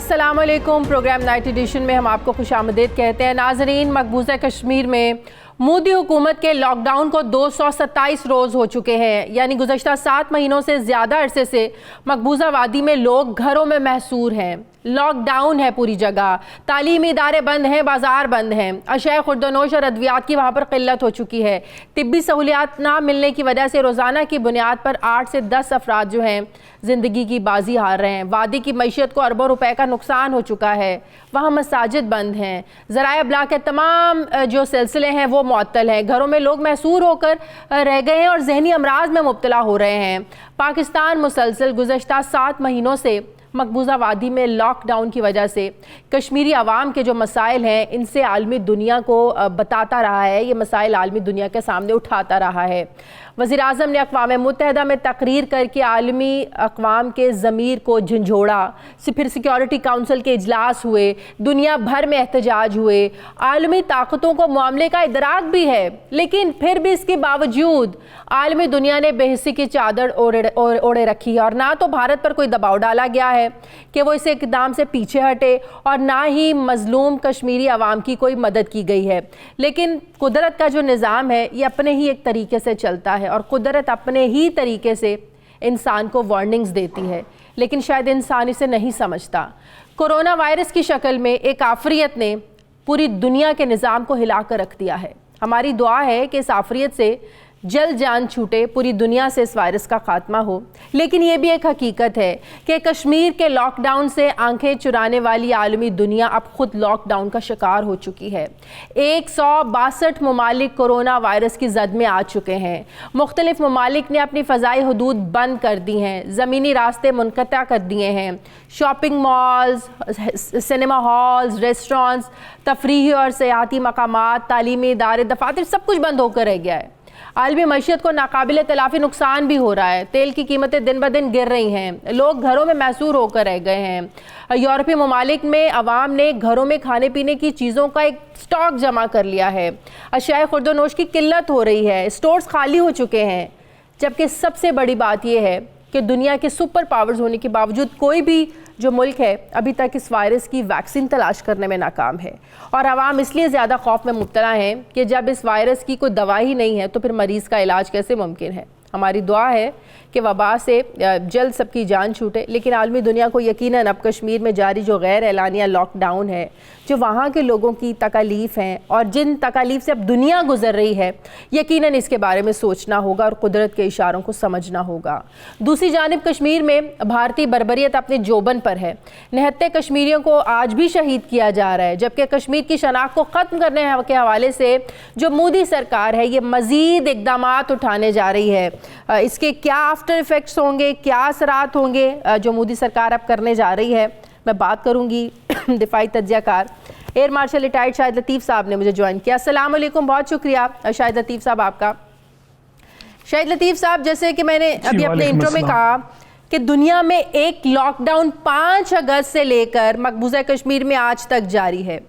अस्सलाम वालेकुम। Programme night addition में हम आपको खुशामदीद कहते हैं। नाजरीन, मकबूजा कश्मीर में मोदी हुकूमत के लॉकडाउन को 227 रोज़ हो चुके हैं, यानी गुज़श्ता 7 महीनों से ज़्यादा अरसे से मकबूजा वादी में लोग घरों में महसूर हैं। लॉकडाउन है पूरी जगह, तालीमी इदारे बंद हैं, बाज़ार बंद हैं, अशया खुर्दनोश और अद्वियात की वहाँ पर क़िल्लत हो चुकी है। तिब्बी सहूलियात ना मिलने की वजह से रोज़ाना की बुनियाद पर 8 से 10 अफराद जो हैं ज़िंदगी की बाजी हार रहे हैं। वादी की मईशत को अरबों रुपए का नुकसान हो चुका है। वहाँ मसाजिद बंद हैं, ज़राए अबलाग के तमाम जो सिलसिले हैं वो मुअत्तल हैं। घरों में लोग महसूर होकर रह गए हैं और जहनी अमराज में मुब्तला हो रहे हैं। पाकिस्तान मुसलसल गुज़श्ता 7 महीनों से मकबूजा वादी में लॉकडाउन की वजह से कश्मीरी अवाम के जो मसाइल हैं इनसे आलमी दुनिया को बताता रहा है, ये मसाइल आलमी दुनिया के सामने उठाता रहा है। वज़ीर आज़म ने अक़वाम मुत्तहिदा में तकरीर करके आलमी अक़वाम के ज़मीर को झंझोड़ा। फिर सिक्योरिटी काउंसिल के इजलास हुए, दुनिया भर में एहतजाज हुए। आलमी ताकतों को मामले का इदराक भी है, लेकिन फिर भी इसके बावजूद आलमी दुनिया ने बेहिस्सी की चादर ओढ़े रखी है और ना तो भारत पर कोई दबाव डाला गया है कि वो इस इक़दाम से पीछे हटे और ना ही मज़लूम कश्मीरी अवाम की कोई मदद की गई है। लेकिन कुदरत का जो निज़ाम है ये अपने ही एक तरीके से चलता है और कुदरत अपने ही तरीके से इंसान को वार्निंग्स देती है, लेकिन शायद इंसान इसे नहीं समझता। कोरोना वायरस की शक्ल में एक आफरियत ने पूरी दुनिया के निज़ाम को हिला कर रख दिया है। हमारी दुआ है कि इस आफरियत से जल्द जान छूटे, पूरी दुनिया से इस वायरस का खात्मा हो। लेकिन ये भी एक हकीकत है कि कश्मीर के लॉकडाउन से आंखें चुराने वाली आलमी दुनिया अब खुद लॉकडाउन का शिकार हो चुकी है। 162 ममालिक कोरोना वायरस की जद में आ चुके हैं। मुख्तलिफ ममालिक ने अपनी फ़ज़ाई हदूद बंद कर दी हैं, ज़मीनी रास्ते मुनक़ता कर दिए हैं। Shopping malls, cinema halls, restaurants, तफरीही और सयाहती मकामात, तालीमी इदारे, दफातर सब कुछ बंद होकर रह गया है। आलमी मईशत को नाकाबिले तलाफ़ी नुकसान भी हो रहा है। तेल की कीमतें दिन ब दिन गिर रही हैं। लोग घरों में महसूर होकर रह गए हैं। यूरोपीय ममालिक में अवाम ने घरों में खाने पीने की चीज़ों का एक स्टॉक जमा कर लिया है। अशया खुर्दनोश की किल्लत हो रही है, स्टोर्स खाली हो चुके हैं। जबकि सबसे बड़ी बात यह है कि दुनिया के सुपर पावर्स होने के बावजूद कोई भी जो मुल्क है अभी तक इस वायरस की वैक्सीन तलाश करने में नाकाम है और आवाम इसलिए ज़्यादा खौफ में मुब्तला हैं कि जब इस वायरस की कोई दवा ही नहीं है तो फिर मरीज़ का इलाज कैसे मुमकिन है। हमारी दुआ है कि वबा से जल्द सबकी जान छूटे, लेकिन आलमी दुनिया को यकीनन अब कश्मीर में जारी जो गैर एलानिया लॉकडाउन है, जो वहाँ के लोगों की तकालीफ़ हैं और जिन तकालीफ़ से अब दुनिया गुजर रही है, यकीनन इसके बारे में सोचना होगा और कुदरत के इशारों को समझना होगा। दूसरी जानिब कश्मीर में भारतीय बर्बरियत अपने जोबन पर है। निहत्ते कश्मीरियों को आज भी शहीद किया जा रहा है, जबकि कश्मीर की शनाख्त को ख़त्म करने के हवाले से जो मोदी सरकार है ये मज़ीद इक़दाम उठाने जा रही है। इसके क्या आफ्टर इफ़ेक्ट्स होंगे, क्या असरात होंगे जो मोदी सरकार अब करने जा रही है, मैं बात करूंगी दिफाई तज्ज़ियाकार एयर मार्शल रिटायर्ड शाहिद लतीफ़ साहब ने मुझे ज्वाइन किया। अस्सलाम वालेकुम, बहुत शुक्रिया शाहिद लतीफ़ साहब आपका। शाहिद लतीफ़ साहब, जैसे कि मैंने अभी अपने इंट्रो में कहा कि दुनिया में एक लॉकडाउन 5 अगस्त से लेकर मकबूजा कश्मीर में आज तक जारी है।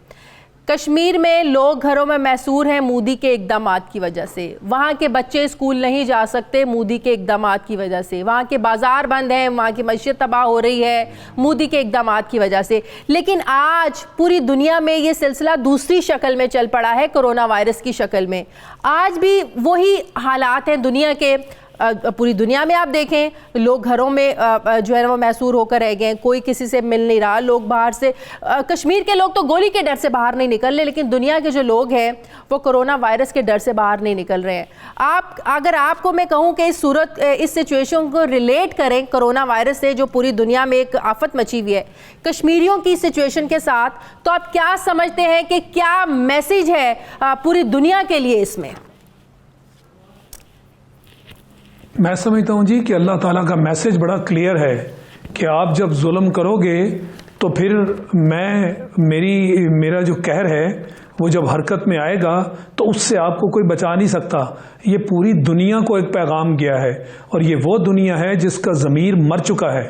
कश्मीर में लोग घरों में महसूर हैं मोदी के इक़दामात की वजह से। वहाँ के बच्चे स्कूल नहीं जा सकते मोदी के इक़दामात की वजह से। वहाँ के बाज़ार बंद हैं, वहाँ की मईशत तबाह हो रही है मोदी के इक़दामात की वजह से। लेकिन आज पूरी दुनिया में ये सिलसिला दूसरी शक्ल में चल पड़ा है, कोरोना वायरस की शक्ल में। आज भी वही हालात हैं दुनिया के। पूरी दुनिया में आप देखें लोग घरों में जो है वो महसूर होकर रह गए, कोई किसी से मिल नहीं रहा। लोग बाहर से, कश्मीर के लोग तो गोली के डर से बाहर नहीं निकल रहे, लेकिन दुनिया के जो लोग हैं वो कोरोना वायरस के डर से बाहर नहीं निकल रहे हैं। अगर आपको मैं कहूँ कि इस सिचुएशन को रिलेट करें कोरोना वायरस से जो पूरी दुनिया में एक आफत मची हुई है कश्मीरियों की सिचुएशन के साथ, तो आप क्या समझते हैं कि क्या मैसेज है पूरी दुनिया के लिए इसमें? मैं समझता हूँ जी कि अल्लाह ताला का मैसेज बड़ा क्लियर है कि आप जब जुल्म करोगे तो फिर मेरा जो कहर है वो जब हरकत में आएगा तो उससे आपको कोई बचा नहीं सकता। ये पूरी दुनिया को एक पैगाम गया है और ये वो दुनिया है जिसका ज़मीर मर चुका है।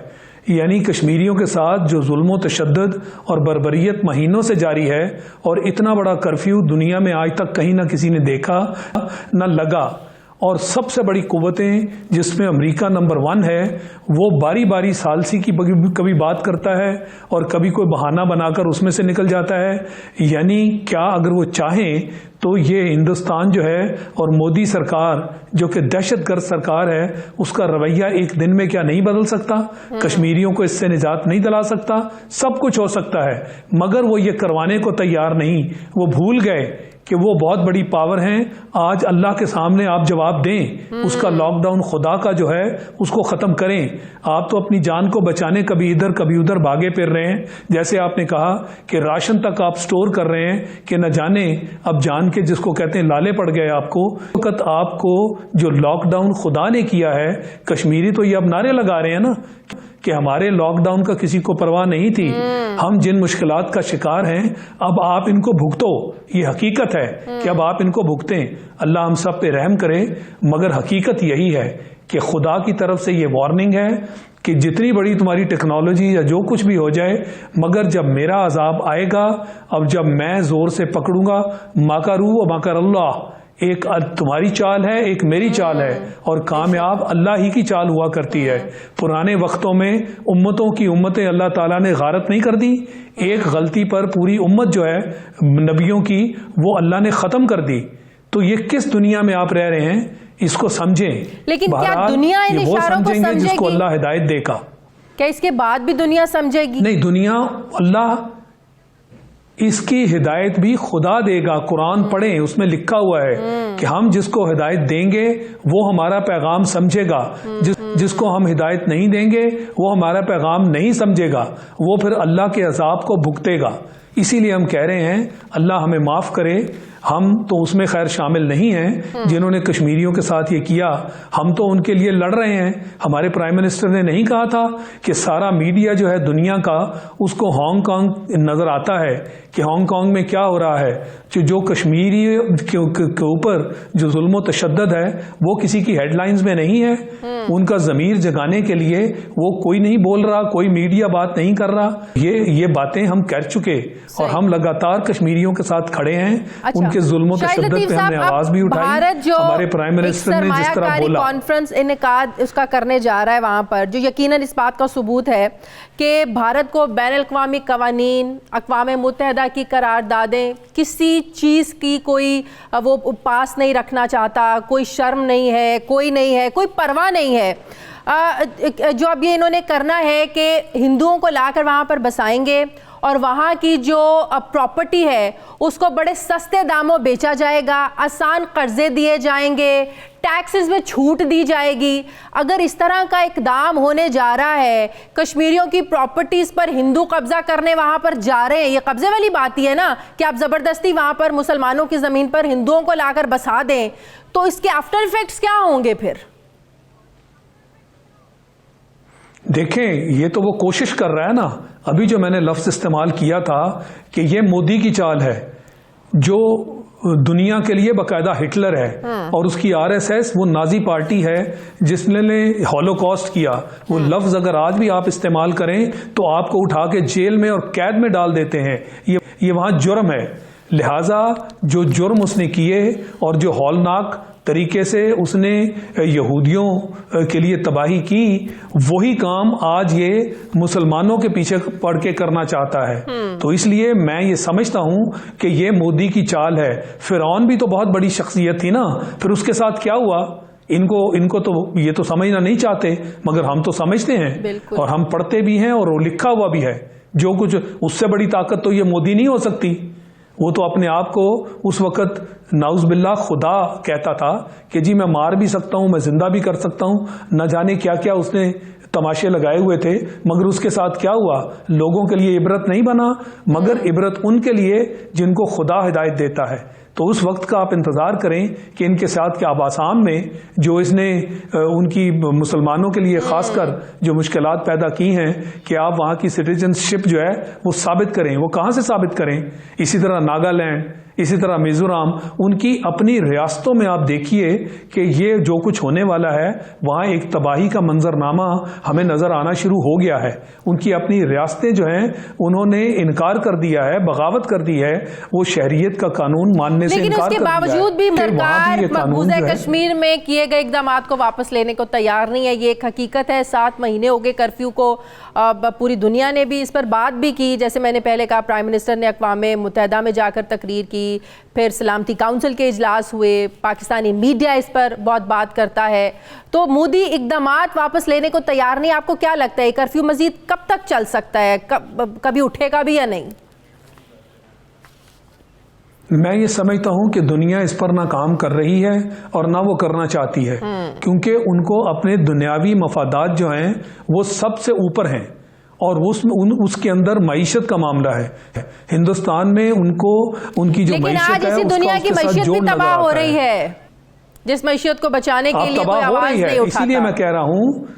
यानी कश्मीरियों के साथ जो जुल्म व तशद्दुद और बर्बरियत महीनों से जारी है और इतना बड़ा कर्फ्यू दुनिया में आज तक कहीं ना किसी ने देखा न लगा। और सबसे बड़ी कुव्वतें जिसमें अमेरिका नंबर 1 है, वो बारी बारी सालसी की कभी बात करता है और कभी कोई बहाना बनाकर उसमें से निकल जाता है। यानी क्या अगर वो चाहें तो ये हिंदुस्तान जो है और मोदी सरकार जो कि दहशतगर्द सरकार है, उसका रवैया एक दिन में क्या नहीं बदल सकता? कश्मीरियों को इससे निजात नहीं दिला सकता? सब कुछ हो सकता है, मगर वो ये करवाने को तैयार नहीं। वो भूल गए कि वो बहुत बड़ी पावर हैं। आज अल्लाह के सामने आप जवाब दें, उसका लॉकडाउन खुदा का जो है उसको ख़त्म करें। आप तो अपनी जान को बचाने कभी इधर कभी उधर भागे फिर रहे हैं। जैसे आपने कहा कि राशन तक आप स्टोर कर रहे हैं कि न जाने अब जान के जिसको कहते हैं लाले पड़ गए आपको। वक्त आपको जो लॉकडाउन खुदा ने किया है, कश्मीरी तो ये अब नारे लगा रहे हैं ना कि हमारे लॉकडाउन का किसी को परवाह नहीं थी, हम जिन मुश्किलात का शिकार हैं अब आप इनको भुगतो। ये हकीकत है कि अब आप इनको भुगतें। अल्लाह हम सब पे रहम करे, मगर हकीकत यही है कि खुदा की तरफ से ये वार्निंग है कि जितनी बड़ी तुम्हारी टेक्नोलॉजी या जो कुछ भी हो जाए, मगर जब मेरा अजाब आएगा, अब जब मैं जोर से पकड़ूंगा, माकरू व माकर अल्लाह, एक तुम्हारी चाल है, एक मेरी चाल है, और कामयाब अल्लाह ही की चाल हुआ करती है। पुराने वक्तों में उम्मतों की उम्मतें अल्लाह ताला ने गारत नहीं कर दी, एक गलती पर पूरी उम्मत जो है नबियों की वो अल्लाह ने ख़त्म कर दी। तो ये किस दुनिया में आप रह रहे हैं, इसको समझें। लेकिन क्या दुनिया इन इशारों को समझेगी? जिसको अल्लाह हिदायत देगा। क्या इसके बाद भी दुनिया समझेगी? नहीं, दुनिया अल्लाह इसकी हिदायत भी खुदा देगा। कुरान पढ़ें, उसमें लिखा हुआ है कि हम जिसको हिदायत देंगे वो हमारा पैगाम समझेगा, जिसको हम हिदायत नहीं देंगे वो हमारा पैगाम नहीं समझेगा, वो फिर अल्लाह के अजाब को भुगतेगा। इसीलिए हम कह रहे हैं अल्लाह हमें माफ़ करे। हम तो उसमें खैर शामिल नहीं हैं जिन्होंने कश्मीरियों के साथ ये किया, हम तो उनके लिए लड़ रहे हैं। हमारे प्राइम मिनिस्टर ने नहीं कहा था कि सारा मीडिया जो है दुनिया का उसको हांगकांग नज़र आता है कि हांगकांग में क्या हो रहा है, जो कश्मीरी के ऊपर जो जुल्म तशद्दुद है वो किसी की हेडलाइंस में नहीं है। उनका ज़मीर जगाने के लिए वो कोई नहीं बोल रहा, कोई मीडिया बात नहीं कर रहा। ये बातें हम कर चुके और हम लगातार कश्मीरियों के साथ खड़े हैं। अच्छा, उनके जुल्म तशद्दुद पे हमने आवाज भी उठाई। हमारे प्राइम मिनिस्टर ने जिस तरह बोला, कॉन्फ्रेंस इनेकाद उसका करने जा रहा है वहां पर, जो यकीनन इस बात का सबूत है कि भारत को बैनुल-अक़वामी कवानीन, अक़वाम मुत्तहिदा की करारदादें, किसी चीज़ की कोई वो पास नहीं रखना चाहता, कोई शर्म नहीं है, कोई परवाह नहीं है। जो अब ये इन्होंने करना है कि हिंदुओं को लाकर वहाँ पर बसाएंगे और वहाँ की जो प्रॉपर्टी है उसको बड़े सस्ते दामों बेचा जाएगा, आसान कर्जे दिए जाएंगे, टैक्सेस में छूट दी जाएगी। अगर इस तरह का इकदाम होने जा रहा है, कश्मीरियों की प्रॉपर्टीज़ पर हिंदू कब्जा करने वहाँ पर जा रहे हैं, ये कब्जे वाली बात ही है ना कि आप ज़बरदस्ती वहाँ पर मुसलमानों की ज़मीन पर हिंदुओं को लाकर बसा दें, तो इसके आफ्टर इफेक्ट्स क्या होंगे फिर? देखें, ये तो वो कोशिश कर रहा है ना। अभी जो मैंने लफ्ज़ इस्तेमाल किया था कि ये मोदी की चाल है, जो दुनिया के लिए बाकायदा हिटलर है और उसकी आरएसएस वो नाजी पार्टी है जिसने हॉलोकॉस्ट किया। वो लफ्ज़ अगर आज भी आप इस्तेमाल करें तो आपको उठा के जेल में और कैद में डाल देते हैं। ये वहाँ जुर्म है। लिहाजा जो जुर्म उसने किए और जो हौलनाक तरीके से उसने यहूदियों के लिए तबाही की, वही काम आज ये मुसलमानों के पीछे पड़ के करना चाहता है। तो इसलिए मैं ये समझता हूं कि ये मोदी की चाल है। फिरौन भी तो बहुत बड़ी शख्सियत थी ना, फिर उसके साथ क्या हुआ? इनको तो ये तो समझना नहीं चाहते, मगर हम तो समझते हैं और हम पढ़ते भी हैं और वो लिखा हुआ भी है। जो कुछ उससे बड़ी ताकत तो ये मोदी नहीं हो सकती। वो तो अपने आप को उस वक़्त नाउज़ बिल्लाह खुदा कहता था कि जी मैं मार भी सकता हूँ, मैं जिंदा भी कर सकता हूँ। न जाने क्या क्या उसने तमाशे लगाए हुए थे, मगर उसके साथ क्या हुआ? लोगों के लिए इबरत नहीं बना, मगर इबरत उनके लिए जिनको खुदा हिदायत देता है। तो उस वक्त का आप इंतज़ार करें कि इनके साथ क्या आसाम में जो इसने उनकी मुसलमानों के लिए ख़ासकर जो मुश्किलात पैदा की हैं कि आप वहाँ की सिटीजनशिप जो है वो साबित करें। वो कहाँ से साबित करें? इसी तरह नागालैंड, इसी तरह मिजोरम, उनकी अपनी रियासतों में आप देखिए कि ये जो कुछ होने वाला है, वहाँ एक तबाही का मंजरनामा हमें नजर आना शुरू हो गया है। उनकी अपनी रियासतें जो हैं, उन्होंने इनकार कर दिया है, बगावत कर दी है, वो शहरियत का कानून मानने से इनकार कर दिया है। लेकिन उसके बावजूद भी सरकार मकबूजा कश्मीर में किए गए इकदामात को वापस लेने को तैयार नहीं है। ये एक हकीकत है। 7 महीने हो गए कर्फ्यू को, पूरी दुनिया ने भी इस पर बात भी की। जैसे मैंने पहले कहा, प्राइम मिनिस्टर ने अक़वाम मुत्तहिदा में जाकर तकरीर की, फिर सलामती काउंसिल के इजलास हुए, पाकिस्तानी मीडिया इस पर बहुत बात करता है। तो मोदी इकदामात वापस लेने को तैयार नहीं। आपको क्या लगता है कर्फ्यू मजीद कब तक चल सकता है? कभी उठेगा भी या नहीं? मैं ये समझता हूं कि दुनिया इस पर ना काम कर रही है और ना वो करना चाहती है, क्योंकि उनको अपने दुनियावी मफादात जो हैं वो सबसे ऊपर हैं, और उसके अंदर मईशत का मामला है। हिंदुस्तान में उनको उनकी जो मईशत है, दुनिया की मईशत भी तबाह हो रही है, जिस मईशत को बचाने के लिए कोई आवाज नहीं उठाता। इसीलिए मैं कह रहा हूं,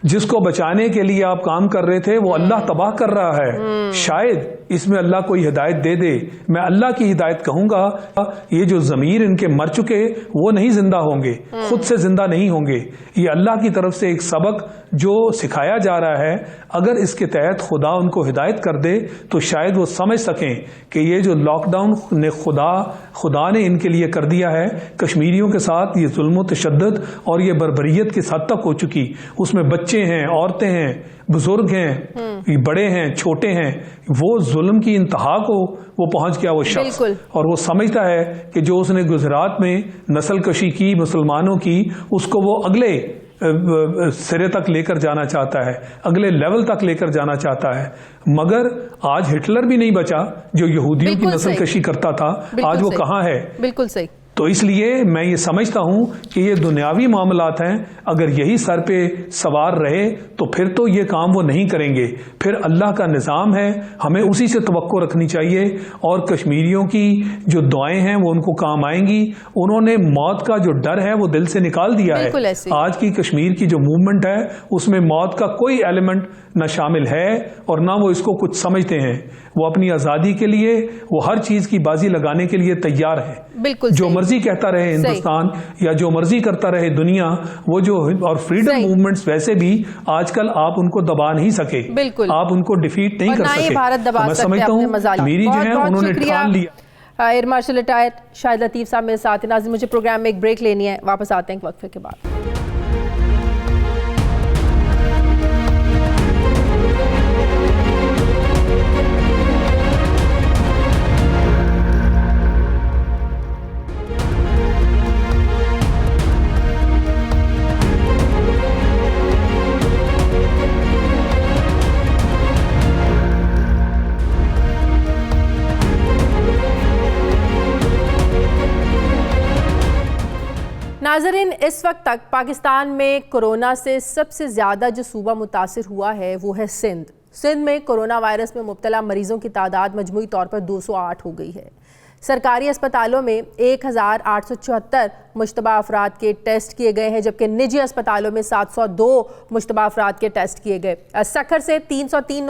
जिसको बचाने के लिए आप काम कर रहे थे वो अल्लाह तबाह कर रहा है। शायद इसमें अल्लाह कोई हिदायत दे दे। मैं अल्लाह की हिदायत कहूंगा, ये जो ज़मीर इनके मर चुके वो नहीं जिंदा होंगे, खुद से जिंदा नहीं होंगे। ये अल्लाह की तरफ से एक सबक जो सिखाया जा रहा है, अगर इसके तहत खुदा उनको हिदायत कर दे तो शायद वो समझ सकें कि ये जो लॉकडाउन ने खुदा ने इनके लिए कर दिया है, कश्मीरियों के साथ ये जुल्म तशद्दुद और ये बर्बरियत किस हद तक हो चुकी। उसमें बच्चे हैं, औरतें हैं, बुजुर्ग हैं, बड़े हैं, छोटे हैं, वो जुल्म की इंतहा को वो पहुंच गया वो शख्स, और वो समझता है कि जो उसने गुजरात में नस्ल कशी की मुसलमानों की, उसको वो अगले सिरे तक लेकर जाना चाहता है, अगले लेवल तक लेकर जाना चाहता है। मगर आज हिटलर भी नहीं बचा जो यहूदियों की नस्ल कशी करता था। आज वो कहाँ है? बिल्कुल सही। तो इसलिए मैं ये समझता हूं कि ये दुनियावी मामलात हैं, अगर यही सर पे सवार रहे तो फिर तो ये काम वो नहीं करेंगे। फिर अल्लाह का निज़ाम है, हमें उसी से तवक्को रखनी चाहिए, और कश्मीरियों की जो दुआएं हैं वो उनको काम आएंगी। उन्होंने मौत का जो डर है वो दिल से निकाल दिया है। आज की कश्मीर की जो मूवमेंट है उसमें मौत का कोई एलिमेंट न शामिल है और ना वो इसको कुछ समझते हैं। वो अपनी आज़ादी के लिए वो हर चीज़ की बाजी लगाने के लिए तैयार है। बिल्कुल जो मर्जी कहता रहे हिंदुस्तान या जो मर्जी करता रहे दुनिया, वो जो और फ्रीडम मूवमेंट्स वैसे भी आजकल आप उनको दबा नहीं सके, आप उनको डिफीट नहीं कर सके। मैं समझता हूँ मेरी जो है उन्होंने ठान लिया। एयर मार्शल रिटायर्ड शाहिद लतीफ़ साहब मेरे साथ हैं। नाज़रीन, मुझे प्रोग्राम में एक ब्रेक लेनी है, वापस आते हैं एक वक्फे के बाद। नाज़रीन, इस वक्त तक पाकिस्तान में कोरोना से सबसे ज़्यादा जो सूबा मुतासिर हुआ है वो है सिंध। सिंध में कोरोना वायरस में मुब्तला मरीज़ों की तादाद मजमूई तौर पर 208 हो गई है। सरकारी अस्पतालों में 1874 मुश्तबा अफराद के टेस्ट किए गए हैं, जबकि निजी अस्पतालों में 702 मुश्तबा अफराद के टेस्ट किए गए। सखर से 303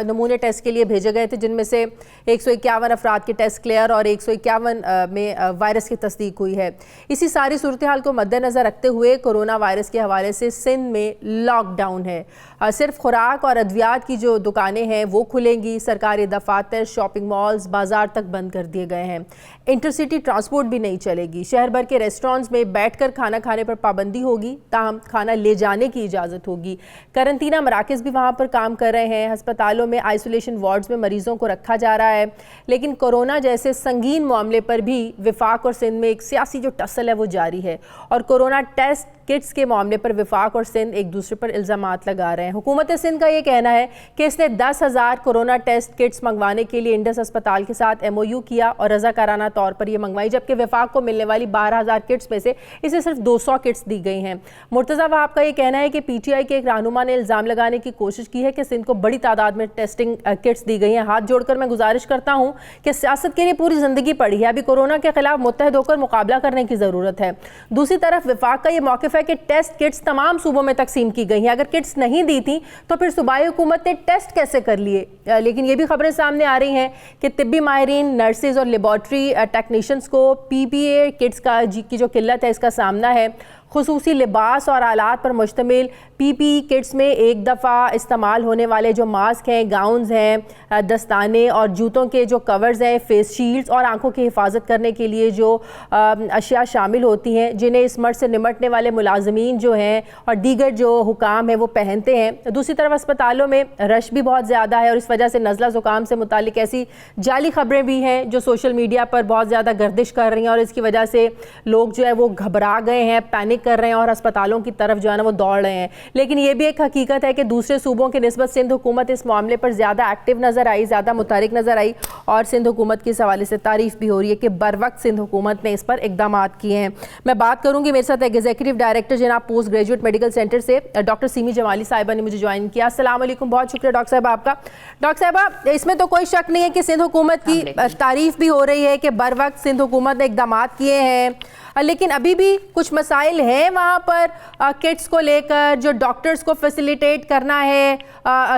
नमूने टेस्ट के लिए भेजे गए थे, जिनमें से 151 अफराद के टेस्ट क्लियर और 151 में वायरस की तस्दीक हुई है। इसी सारी सूरत हाल को मद्देनज़र रखते हुए कोरोना वायरस के हवाले से सिंध में लॉकडाउन है। सिर्फ खुराक और अद्वियात की जो दुकानें हैं वो खुलेंगी। सरकारी दफातर, शॉपिंग मॉल्स, बाजार तक बंद कर दिए गए हैं। इंटरसिटी ट्रांसपोर्ट भी नहीं चलेगी। शहर भर के रेस्टोरेंट्स में बैठकर खाना खाने पर पाबंदी होगी, ताहम खाना ले जाने की इजाज़त होगी। करंतना मराकज़ भी वहाँ पर काम कर रहे हैं। अस्पतालों में आइसोलेशन वार्ड्स में मरीजों को रखा जा रहा है। लेकिन कोरोना जैसे संगीन मामले पर भी विफाक और सिंध में एक सियासी जो टसल है वो जारी है, और कोरोना टेस्ट किट्स के मामले पर विफाक और सिंध एक दूसरे पर इल्ज़ामात लगा रहे हैं। हुकूमत सिंध का ये कहना है कि इसने 10,000 कोरोना टेस्ट किट्स मंगवाने के लिए इंडस अस्पताल के साथ MOU किया और रज़ाकाराना तौर पर यह मंगवाई, जबकि विफाक को मिलने वाली 12,000 किट्स में से इसे सिर्फ 200 किट्स दी गई हैं। मुर्तज़ा वहाब का ये कहना है कि PTI के एक रहनुमा ने इल्ज़ाम लगाने की कोशिश की है कि सिंध को बड़ी तादाद में टेस्टिंग किट्स दी गई हैं। हाथ जोड़कर मैं गुजारिश करता हूँ कि सियासत के लिए पूरी ज़िंदगी पड़ी है, अभी कोरोना के खिलाफ मुत्तहद होकर मुकाबला करने की ज़रूरत है। दूसरी तरफ विफाक का ये मौक़िफ़ है कि टेस्ट किट्स तमाम सूबों में तकसीम की गई हैं। अगर किट्स नहीं दी थी तो फिर सूबाई हुकूमत ने टेस्ट कैसे कर लिए? लेकिन ये भी खबरें सामने आ रही हैं कि तिब्बी माहिरीन, नर्सेज और लेबॉर्ट्री टेक्नीशियंस को PPE किट्स की जो किल्लत है इसका सामना है। खुसूसी लिबास और आलात पर मुश्तमिल PPE किट्स में एक दफ़ा इस्तेमाल होने वाले जो मास्क हैं, गाउन्स हैं, दस्ताने और जूतों के जो कवर्स हैं, फेस शील्ड्स और आंखों की हिफाजत करने के लिए जो अशिया शामिल होती हैं, जिन्हें इस मर्ज से निमटने वाले मुलाजमीन जो हैं और दीगर जो हुकाम हैं वो पहनते हैं। दूसरी तरफ अस्पतालों में रश भी बहुत ज़्यादा है और इस वजह से नज़ला ज़ुकाम से मुतालिक ऐसी जाली खबरें भी हैं जो सोशल मीडिया पर बहुत ज़्यादा गर्दिश कर रही हैं और इसकी वजह से लोग जो है वो घबरा गए हैं, पैनिक कर रहे हैं और अस्पतालों की तरफ जो है ना वो दौड़ रहे हैं। लेकिन ये भी एक हकीकत है कि दूसरे सूबों की निस्बत सिंध हुकूमत इस मामले पर ज़्यादा एक्टिव नज़र आई, ज़्यादा मुतहरिक नज़र आई और सिंध हुकूमत के इस हवाले से तारीफ़ भी हो रही है कि बर वक्त सिंध हुकूमत ने इस पर इकदाम किए हैं। मैं बात करूँगी, मेरे साथ एग्जीक्यूटिव डायरेक्टर जनाब पोस्ट ग्रेजुएट मेडिकल सेंटर से डॉक्टर सीमी जमाली साहिबा ने मुझे ज्वाइन किया। अस्सलाम वालेकुम, बहुत शुक्रिया डॉक्टर साहब आपका। डॉक्टर साहबा, इसमें तो कोई शक नहीं है कि सिंध हुकूमत की तारीफ़ भी हो रही है कि बर वक्त सिंध हुकूमत ने इकदाम किए हैं, लेकिन अभी भी कुछ मसाइल हैं वहाँ पर किट्स को लेकर, जो डॉक्टर्स को फैसिलिटेट करना है,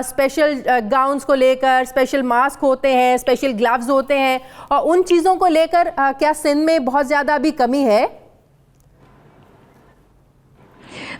स्पेशल गाउन्स को लेकर, स्पेशल मास्क होते हैं, स्पेशल ग्लव्स होते हैं, और उन चीज़ों को लेकर क्या सिंध में बहुत ज़्यादा अभी कमी है?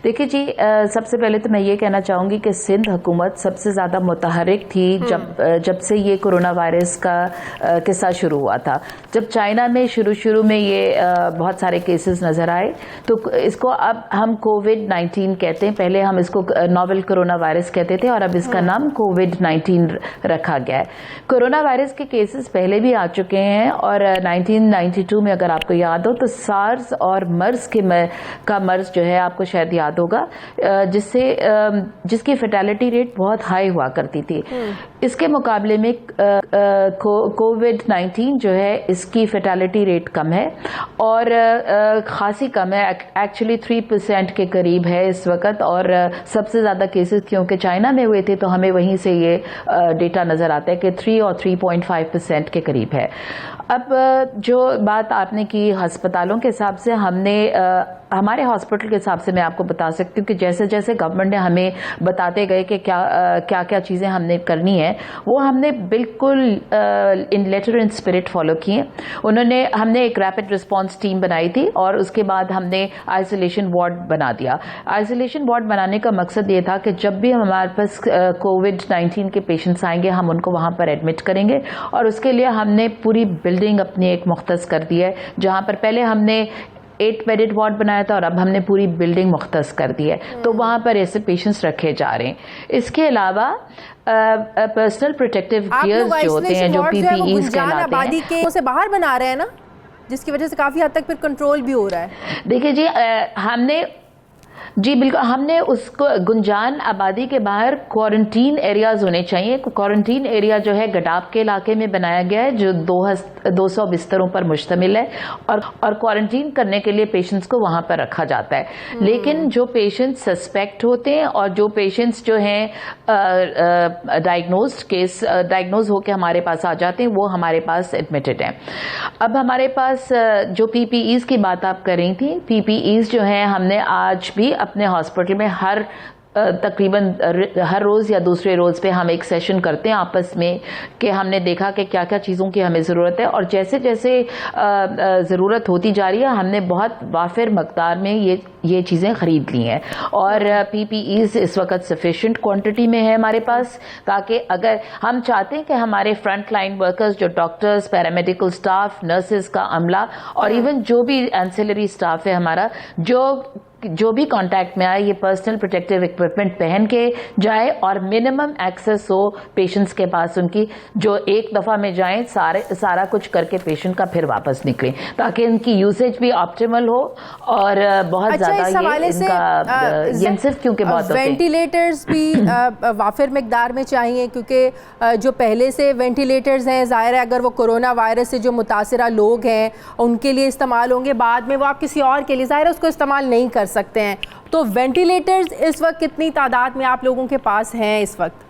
देखिए जी, सबसे पहले तो मैं ये कहना चाहूँगी कि सिंध हुकूमत सबसे ज़्यादा मुतहरिक थी जब से ये कोरोना वायरस का किस्सा शुरू हुआ था। जब चाइना में शुरू में ये बहुत सारे केसेस नज़र आए तो इसको अब हम कोविड-19 कहते हैं। पहले हम इसको नोवेल कोरोना वायरस कहते थे और अब इसका नाम कोविड-19 रखा गया है। कोरोना वायरस के केसेस पहले भी आ चुके हैं और 1992 में अगर आपको याद हो तो सार्स और मर्स का मर्स जो है आपको शायद याद होगा, जिसकी फैटेलिटी रेट बहुत हाई हुआ करती थी। इसके मुकाबले में कोविड-19 जो है इसकी फैटेलिटी रेट कम है और खासी कम है, एक्चुअली 3% के करीब है इस वक्त। और सबसे ज़्यादा केसेस क्योंकि चाइना में हुए थे तो हमें वहीं से ये डेटा नज़र आता है कि 3 और 3.5% के करीब है। अब जो बात आपने की अस्पतालों के हिसाब से, हमारे हॉस्पिटल के हिसाब से मैं आपको बता सकती हूँ कि जैसे जैसे गवर्नमेंट ने हमें बताते गए कि क्या चीज़ें हमने करनी है, वो हमने बिल्कुल इन लेटर इन स्पिरिट फॉलो किए। हमने एक रैपिड रिस्पांस टीम बनाई थी और उसके बाद हमने आइसोलेशन वार्ड बना दिया। आइसोलेशन वार्ड बनाने का मकसद ये था कि जब भी हमारे पास कोविड-19 के पेशेंट्स आएंगे हम उनको वहाँ पर एडमिट करेंगे और उसके लिए हमने पूरी बिल्डिंग अपनी एक मुख्तस कर दी है। जहाँ पर पहले हमने 8 बेडेड वार्ड बनाया था और अब हमने पूरी बिल्डिंग मुख्तस कर दी है, तो वहाँ पर ऐसे पेशेंट्स रखे जा रहे हैं। इसके अलावा पर्सनल प्रोटेक्टिव गियर्स जो होते हैं, जो PPEs कहलाते हैं, उसे बाहर बना रहे हैं ना, जिसकी वजह से काफ़ी हद तक फिर कंट्रोल भी हो रहा है। देखिए जी बिल्कुल, हमने उसको गुंजान आबादी के बाहर क्वारंटीन एरियाज होने चाहिए। क्वारंटीन एरिया जो है गडाप के इलाके में बनाया गया है जो 200 बिस्तरों पर मुश्तमिल है और क्वारंटीन करने के लिए पेशेंट्स को वहां पर रखा जाता है। लेकिन जो पेशेंट्स सस्पेक्ट होते हैं और जो पेशेंट्स जो हैं डायग्नोज होकर हमारे पास आ जाते हैं, वो हमारे पास एडमिटेड हैं। अब हमारे पास जो PPEs की बात आप कर रही थी, PPEs जो हैं हमने आज भी अपने हॉस्पिटल में तकरीबन हर रोज़ या दूसरे रोज़ पे हम एक सेशन करते हैं आपस में कि हमने देखा कि क्या क्या चीज़ों की हमें ज़रूरत है और जैसे जैसे ज़रूरत होती जा रही है हमने बहुत वाफिर मकदार में ये चीज़ें ख़रीद ली हैं और PPEs इस वक्त सफिशेंट क्वांटिटी में है हमारे पास, ताकि अगर हम चाहते हैं कि हमारे फ्रंट लाइन वर्कर्स जो डॉक्टर्स, पैरामेडिकल स्टाफ, नर्सेज का अमला और इवन जो भी एंसिलरी स्टाफ है हमारा, जो भी कांटेक्ट में आए, ये पर्सनल प्रोटेक्टिव इक्विपमेंट पहन के जाए और मिनिमम एक्सेस हो पेशेंट्स के पास उनकी, जो एक दफ़ा में जाएं सारा कुछ करके पेशेंट का फिर वापस निकलें, ताकि इनकी यूसेज भी ऑप्टिमल हो और बहुत ज़्यादा ये सिर्फ क्योंकि बहुत वेंटिलेटर्स भी वाफिर मिकदार में चाहिए, क्योंकि जो पहले से वेंटिलेटर्स हैं ज़ाहिर है अगर वो कोरोना वायरस से जो मुतासिरा लोग हैं उनके लिए इस्तेमाल होंगे, बाद में वो आप किसी और के लिए ज़ाहिर है उसको इस्तेमाल नहीं कर सकते हैं। तो वेंटिलेटर्स इस वक्त कितनी तादाद में आप लोगों के पास हैं इस वक्त?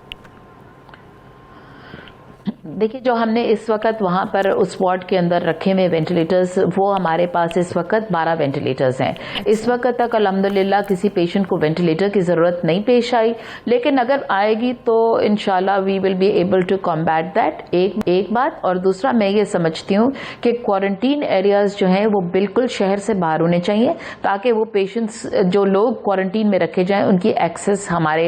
देखिए, जो हमने इस वक्त वहाँ पर उस वार्ड के अंदर रखे हुए वेंटिलेटर्स, वो हमारे पास इस वक्त 12 वेंटिलेटर्स हैं। इस वक्त तक अल्हम्दुलिल्लाह किसी पेशेंट को वेंटिलेटर की ज़रूरत नहीं पेश आई, लेकिन अगर आएगी तो इंशाल्लाह we will be able to combat that. एक बात। और दूसरा, मैं ये समझती हूँ कि क्वारंटीन एरियाज जो हैं वो बिल्कुल शहर से बाहर होने चाहिए, ताकि वो पेशेंट्स जो लोग क्वारंटीन में रखे जाएं उनकी एक्सेस हमारे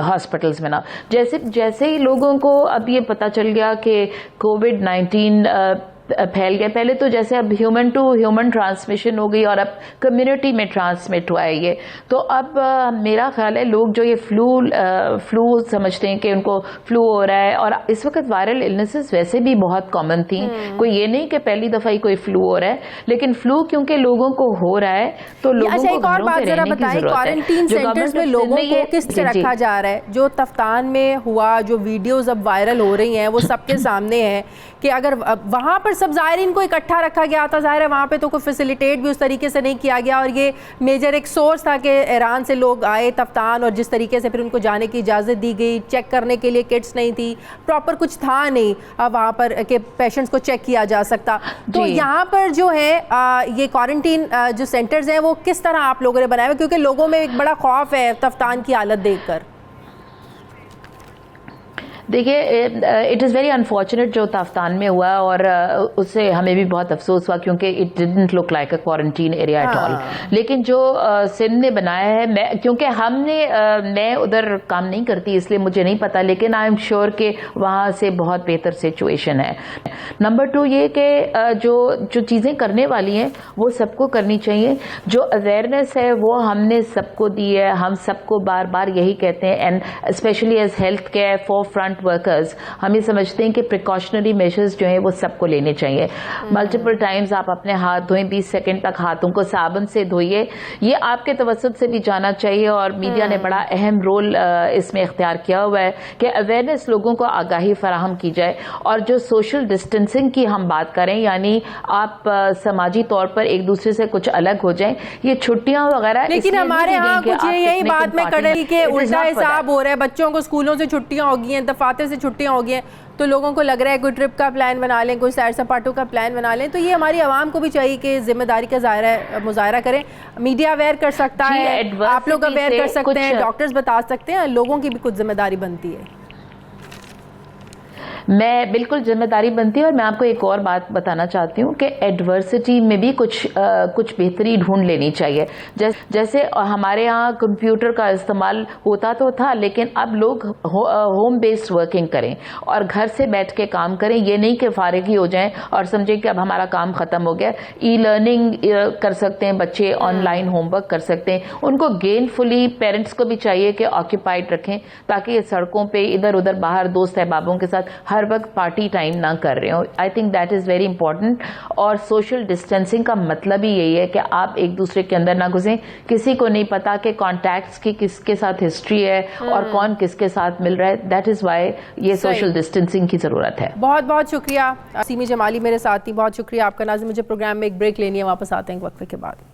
हॉस्पिटल्स में ना। जैसे ही लोगों को अब ये पता चल गया कि कोविड-19 फैल गया, पहले तो जैसे अब ह्यूमन टू ह्यूमन ट्रांसमिशन हो गई और अब कम्युनिटी में ट्रांसमिट हुआ है ये, तो अब मेरा ख्याल है लोग जो ये फ्लू समझते हैं कि उनको फ्लू हो रहा है, और इस वक्त वायरल इलनेसेस वैसे भी बहुत कॉमन थी। कोई ये नहीं कि पहली दफा ही कोई फ्लू हो रहा है, लेकिन फ्लू क्योंकि लोगों को हो रहा है तो लोगों को घरों पे रहने की जरूरत है। क्वारंटीन सेंटर्स में लोगों को किस तरह रखा जा रहा है? जो तफ्तान में हुआ, जो वीडियोस अब वायरल हो रही हैं वो सबके सामने है कि अगर वहां पर सब ज़ायरीन को इकट्ठा रखा गया था, ज़ाहिर है वहाँ पे तो कोई फैसिलिटेट भी उस तरीके से नहीं किया गया, और ये मेजर एक सोर्स था कि ईरान से लोग आए तफ्तान, और जिस तरीके से फिर उनको जाने की इजाज़त दी गई, चेक करने के लिए किट्स नहीं थी, प्रॉपर कुछ था नहीं वहाँ पर कि पेशेंट्स को चेक किया जा सकता। तो यहाँ पर जो है ये क्वारंटीन जो सेंटर्स हैं वो किस तरह आप लोगों ने बनाए हुए, क्योंकि लोगों में एक बड़ा खौफ है तफ्तान की हालत देख कर? देखिए, इट इज़ वेरी अनफॉर्चुनेट जो तफ्तान में हुआ, और उससे हमें भी बहुत अफसोस हुआ क्योंकि it didn't look like a quarantine area at all. लेकिन जो सिंध ने बनाया है, क्योंकि मैं उधर काम नहीं करती इसलिए मुझे नहीं पता, लेकिन आई एम श्योर कि वहाँ से बहुत बेहतर सिचुएशन है। नंबर 2 ये कि जो चीज़ें करने वाली हैं वो सबको करनी चाहिए। जो अवेयरनेस है वो हमने सबको दी है, हम सबको बार बार यही कहते हैं, and specially as health care for front workers हम ये समझते हैं कि प्रिकॉशनरी मेजर्स जो हैं वो सबको लेने चाहिए। मल्टीपल टाइम्स आप अपने हाथ धोएं, 20 सेकंड तक हाथों को साबुन से धोइए। ये आपके तवज्जुद से भी जाना चाहिए, और मीडिया ने बड़ा अहम रोल इसमें इख्तियार किया हुआ है कि अवेयरनेस, लोगों को आगाही फराहम की जाए। और जो सोशल डिस्टेंसिंग की हम बात करें, यानी आप समाजी तौर पर एक दूसरे से कुछ अलग हो जाएं, ये छुट्टियां वगैरह, लेकिन हमारे यहाँ कुछ यही बात में कड़े के उल्टा हिसाब हो रहा है। बच्चों को स्कूलों से छुट्टियां हो गई हैं, दफातर से छुट्टियां हो गई हैं, तो लोगों को लग रहा है कोई ट्रिप का प्लान बना लें, कोई सैर सपाटों का प्लान बना लें। तो ये हमारी आवाम को भी चाहिए कि जिम्मेदारी का मुजाहरा करें। मीडिया अवेयर कर सकता है, आप लोग अवेयर कर सकते हैं, डॉक्टर्स बता सकते हैं, लोगों की भी कुछ जिम्मेदारी बनती है। मैं बिल्कुल जिम्मेदारी बनती है, और मैं आपको एक और बात बताना चाहती हूँ कि एडवर्सिटी में भी कुछ बेहतरी ढूंढ लेनी चाहिए। जैसे हमारे यहाँ कंप्यूटर का इस्तेमाल होता तो था, लेकिन अब लोग होम बेस्ड वर्किंग करें और घर से बैठ के काम करें। ये नहीं कि फारिग ही हो जाएं और समझें कि अब हमारा काम खत्म हो गया। ई लर्निंग कर सकते हैं बच्चे, ऑनलाइन होमवर्क कर सकते हैं। उनको गेनफुली पेरेंट्स को भी चाहिए कि ऑक्यूपाइड रखें, ताकि ये सड़कों पर इधर उधर बाहर दोस्त अहबाबों के साथ हर वक्त पार्टी टाइम ना कर रहे हो। I think that is very important. और सोशल डिस्टेंसिंग का मतलब ही यही है कि आप एक दूसरे के अंदर ना घुसें। किसी को नहीं पता कि कॉन्टैक्ट्स की किसके साथ हिस्ट्री है और कौन किसके साथ मिल रहा है। दैट इज वाई ये सोशल डिस्टेंसिंग की जरूरत है। बहुत बहुत शुक्रिया सीमी जमाली मेरे साथ थी, बहुत शुक्रिया आपका। नाज़रीन, मुझे प्रोग्राम में एक ब्रेक लेनी है, वापस आते हैं एक वक्फे के बाद।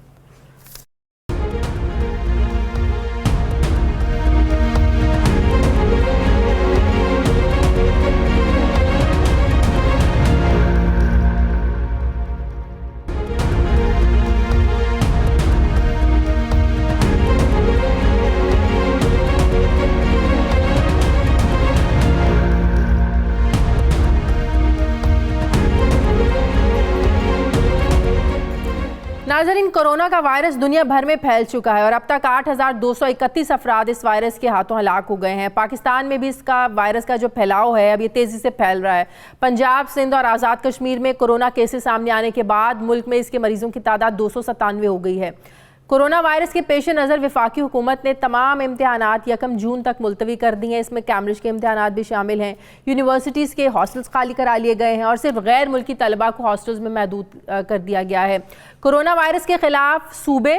नाज़रीन, कोरोना का वायरस दुनिया भर में फैल चुका है और अब तक 8,231 अफराद इस वायरस के हाथों हलाक हो गए हैं। पाकिस्तान में भी इसका वायरस का जो फैलाव है अब ये तेज़ी से फैल रहा है। पंजाब, सिंध और आज़ाद कश्मीर में कोरोना केसेस सामने आने के बाद मुल्क में इसके मरीजों की तादाद 297 हो गई है। कोरोना वायरस के पेश नज़र वफाकी हुकूमत ने तमाम इम्तहानात 1 जून तक मुलतवी कर दी हैं। इसमें कैम्ब्रिज के इम्तहानात भी शामिल हैं। यूनिवर्सिटीज़ के हॉस्टल्स खाली करा लिए गए हैं और सिर्फ गैर मुल्की तलबा को हॉस्टल्स में महदूद कर दिया गया है। कोरोना वायरस के खिलाफ सूबे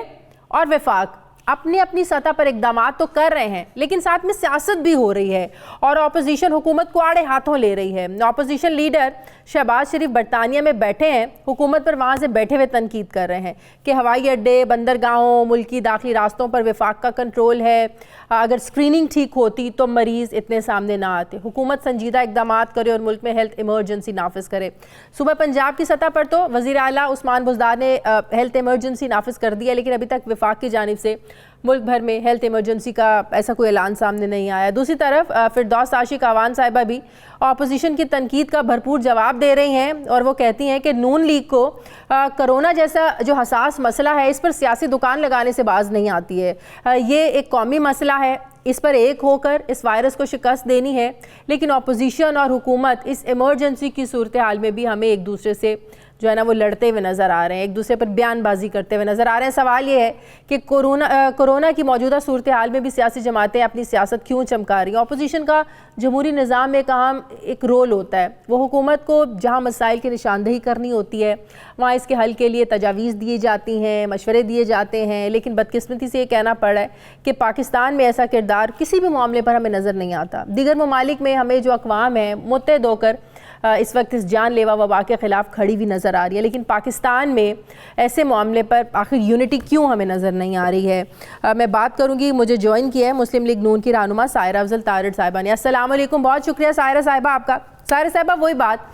और वफाक अपनी अपनी सतह पर इकदाम तो कर रहे हैं, लेकिन साथ में सियासत भी हो रही है और अपोजिशन हुकूमत को आड़े हाथों ले रही है। अपोजिशन लीडर शहबाज शरीफ बरतानिया में बैठे हैं, हुकूमत पर वहाँ से बैठे हुए तनकीद कर रहे हैं कि हवाई अड्डे, बंदरगाहों, मुल्की दाखिली रास्तों पर वफाक का कंट्रोल है, अगर स्क्रीनिंग ठीक होती तो मरीज़ इतने सामने ना आते। हुकूमत संजीदा इकदाम करे और मुल्क में हेल्थ इमरजेंसी नाफिज करे। सुबह पंजाब की सतह पर तो वज़ीर आला उस्मान बुज़दार ने हेल्थ इमरजेंसी नाफिज कर दिया, लेकिन अभी तक वफाक की जानिब से मुल्क भर में हेल्थ इमरजेंसी का ऐसा कोई ऐलान सामने नहीं आया। दूसरी तरफ फिरदौस आशिक अवान साहिबा भी अपोजिशन की तनकीद का भरपूर जवाब दे रही हैं और वो कहती हैं कि नून लीग को कोरोना जैसा जो हसास मसला है इस पर सियासी दुकान लगाने से बाज नहीं आती है। ये एक कौमी मसला है, इस पर एक होकर इस वायरस को शिकस्त देनी है, लेकिन अपोजिशन और हुकूमत इस इमरजेंसी की सूरत हाल में भी हमें एक दूसरे से जो है ना वो लड़ते हुए नज़र आ रहे हैं, एक दूसरे पर बयानबाजी करते हुए नज़र आ रहे हैं। सवाल ये है कि कोरोना की मौजूदा सूरत हाल में भी सियासी जमातें अपनी सियासत क्यों चमका रही हैं। अपोजिशन का जमहूरी निज़ाम में एक अहम एक रोल होता है, वो हुकूमत को जहाँ मसाइल की निशानदही करनी होती है वहाँ इसके हल के लिए तजावीज़ दी जाती हैं, मशवरे दिए जाते हैं, लेकिन बदकिस्मती से ये कहना पड़ रहा है कि पाकिस्तान में ऐसा किरदार किसी भी मामले पर हमें नज़र नहीं आता। दीगर ममालिक में हमें जो अक़वाम है मुत्तहिद होकर इस वक्त इस जानलेवा वबा के ख़िलाफ़ खड़ी भी नज़र आ रही है, लेकिन पाकिस्तान में ऐसे मामले पर आखिर यूनिटी क्यों हमें नज़र नहीं आ रही है। मैं बात करूँगी, मुझे ज्वाइन किया है मुस्लिम लीग नून की रहनुमा सायरा अफजल तारड़ साहिबा ने। अस्सलाम वालेकुम, बहुत शुक्रिया सायरा साहिबा आपका। सायरा साहिबा, वही बात,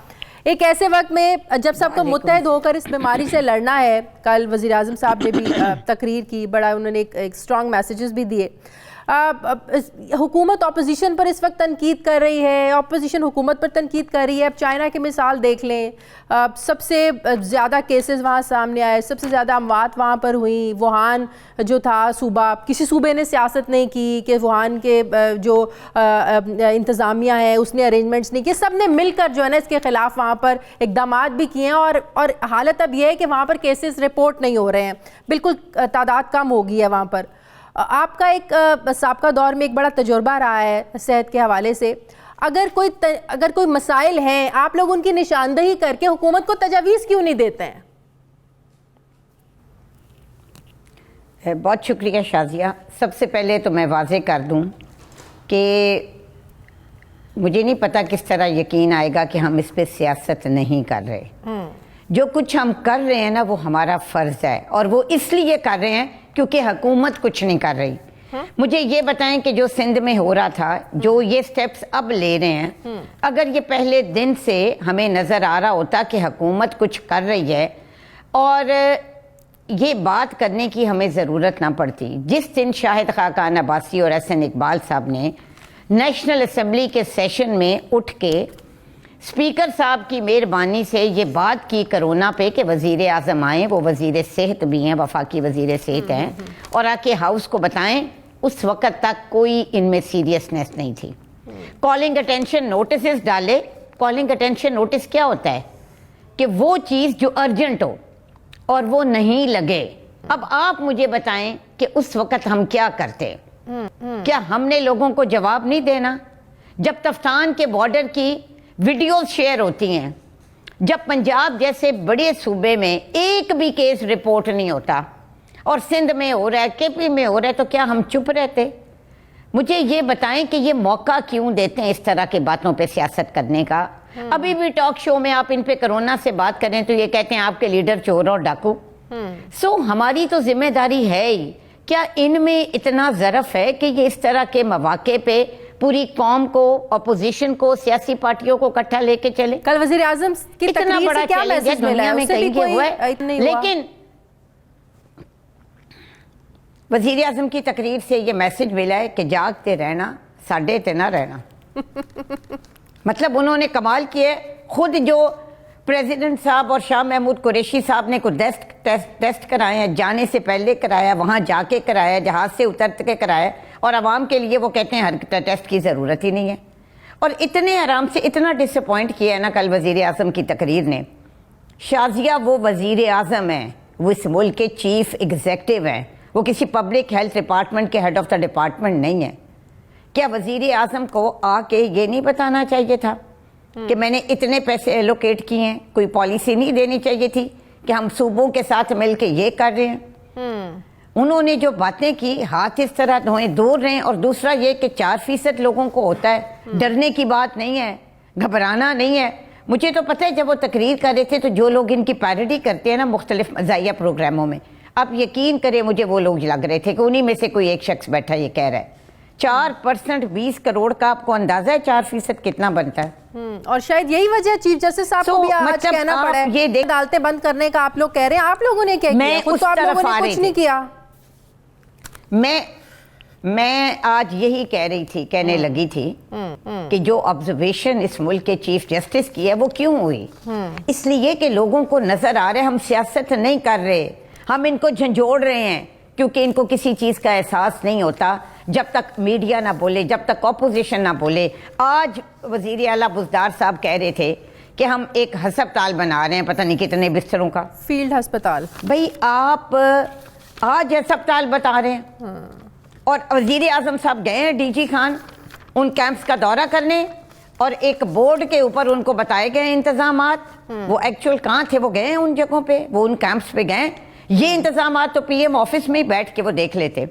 एक ऐसे वक्त में जब सबको मुत्तहिद होकर इस बीमारी से लड़ना है, कल वज़ीर आज़म साहब ने भी तकरीर की, बड़ा उन्होंने एक स्ट्रॉन्ग मैसेजेस भी दिए। हुकूमत अपोजिशन पर इस वक्त तनकीद कर रही है, अपोजिशन हुकूमत पर तनकीद कर रही है। अब चाइना की मिसाल देख लें, सबसे ज़्यादा केसेस वहाँ सामने आए, सबसे ज़्यादा अमवात वहाँ पर हुई। वुहान जो था सूबा, किसी सूबे ने सियासत नहीं की कि वुहान के जो इंतज़ामिया है उसने अरेंजमेंट्स नहीं किए, सब ने मिलकर जो है ना इसके ख़िलाफ़ वहाँ पर इकदाम भी किए हैं और हालत अब यह है कि वहाँ पर केसेस रिपोर्ट नहीं हो रहे हैं, बिल्कुल तादाद कम हो गई है वहाँ पर। आपका एक साबका दौर में एक बड़ा तजुर्बा रहा है सेहत के हवाले से, अगर कोई मसाइल हैं आप लोग उनकी निशानदही करके हुकूमत को तजावीज़ क्यों नहीं देते हैं? बहुत शुक्रिया शाजिया। सबसे पहले तो मैं वाज़े कर दूं कि मुझे नहीं पता किस तरह यकीन आएगा कि हम इस पे सियासत नहीं कर रहे। जो कुछ हम कर रहे हैं ना वो हमारा फ़र्ज़ है, और वो इसलिए कर रहे हैं क्योंकि हुकूमत कुछ नहीं कर रही। मुझे ये बताएं कि जो सिंध में हो रहा था, जो ये स्टेप्स अब ले रहे हैं, अगर ये पहले दिन से हमें नज़र आ रहा होता कि हुकूमत कुछ कर रही है और ये बात करने की हमें ज़रूरत ना पड़ती। जिस दिन शाहिद खाकान अब्बासी और एहसन इकबाल साहब ने नेशनल असम्बली के सेशन में उठ के स्पीकर साहब की मेहरबानी से ये बात की कोरोना पे कि वज़ीर आज़म आएँ, वो वज़ीर सेहत भी हैं, वफाकी वज़ीर सेहत हैं, और आके हाउस को बताएं, उस वक़्त तक कोई इनमें सीरियसनेस नहीं थी। कॉलिंग अटेंशन नोटिस डाले। कॉलिंग अटेंशन नोटिस क्या होता है कि वो चीज़ जो अर्जेंट हो और वो नहीं लगे। अब आप मुझे बताएं कि उस वक़्त हम क्या करते? क्या हमने लोगों को जवाब नहीं देना? जब तफ्तान के बॉर्डर की वीडियोस शेयर होती हैं, जब पंजाब जैसे बड़े सूबे में एक भी केस रिपोर्ट नहीं होता और सिंध में हो रहा है, केपी में हो रहा है, तो क्या हम चुप रहते? मुझे ये बताएं कि ये मौका क्यों देते हैं इस तरह की बातों पे सियासत करने का। अभी भी टॉक शो में आप इन पे कोरोना से बात करें तो ये कहते हैं आपके लीडर चोर और डाकू। सो हमारी तो जिम्मेदारी है ही। क्या इनमें इतना ज़रफ है कि ये इस तरह के मौके पे पूरी कौम को, अपोजिशन को, सियासी पार्टियों को इकट्ठा लेके चले? कल वज़ीर आज़म की इतना बड़ा क्या मैसेज दुनिया में कहीं हुआ है, लेकिन वज़ीर आज़म की तकरीर से ये मैसेज मिला है कि जागते रहना, साडे ते ना रहना। मतलब उन्होंने कमाल किया। खुद जो प्रेसिडेंट साहब और शाह महमूद कुरैशी साहब ने कुछ टेस्ट कराए हैं, जाने से पहले कराया, वहाँ जाके कराया, जहाज़ से उतर के कराया, और आवाम के लिए वो कहते हैं हर टेस्ट की ज़रूरत ही नहीं है। और इतने आराम से इतना डिसअपॉइंट किया है ना कल वज़ीर आज़म की तकरीर ने। शाजिया, वो वज़ीर आज़म हैं, वो इस मुल्क के चीफ एग्जेक्टिव हैं, वो किसी पब्लिक हेल्थ डिपार्टमेंट के हेड ऑफ द डिपार्टमेंट नहीं है। क्या वज़ीर आज़म को आके ये नहीं बताना चाहिए था कि मैंने इतने पैसे एलोकेट किए हैं? कोई पॉलिसी नहीं देनी चाहिए थी कि हम सूबों के साथ मिलकर ये कर रहे हैं? उन्होंने जो बातें की, हाथ इस तरह धोए, दूर रहें। और दूसरा ये कि 4% लोगों को होता है, डरने की बात नहीं है, घबराना नहीं है। मुझे तो पता है जब वो तकरीर कर रहे थे तो जो लोग इनकी पैरोडी करते हैं ना मुख्तलिफ मज़ाहिया प्रोग्रामों में, आप यकीन करें मुझे वो लोग लग रहे थे कि उन्हीं में से कोई एक शख्स बैठा ये कह रहा है 4% 20 करोड़ का आपको अंदाजा है 4% कितना बनता है। और शायद यही वजह चीफ जस्टिस साहब को भी आज मतलब कहना पड़ा है, ये अदालतें बंद करने का आप लोग कह रहे हैं, आप लोगों ने क्या किया? खुद तो आप लोगों ने कुछ नहीं किया। मैं आज यही कह रही थी, कहने लगी थी कि जो ऑब्जर्वेशन इस मुल्क के चीफ जस्टिस की है वो क्यों हुई, इसलिए कि लोगों को नजर आ रहा है हम सियासत नहीं कर रहे, हम इनको झंझोड़ रहे हैं, क्योंकि इनको किसी चीज का एहसास नहीं होता जब तक मीडिया ना बोले, जब तक ऑपोजिशन ना बोले। आज वजीर आला बुज़दार साहब कह रहे थे कि हम एक अस्पताल बना रहे हैं, पता नहीं कितने बिस्तरों का, फील्ड अस्पताल। भाई आप आज अस्पताल बता रहे हैं और वजीर आजम साहब गए हैं डीजी खान उन कैंप्स का दौरा करने और एक बोर्ड के ऊपर उनको बताए गए इंतजामात, वो एक्चुअल कहाँ थे, वो गए हैं उन जगहों पे, वो उन कैंप्स पे गए। ये इंतजामात तो पीएम ऑफिस में ही बैठ के वो देख लेते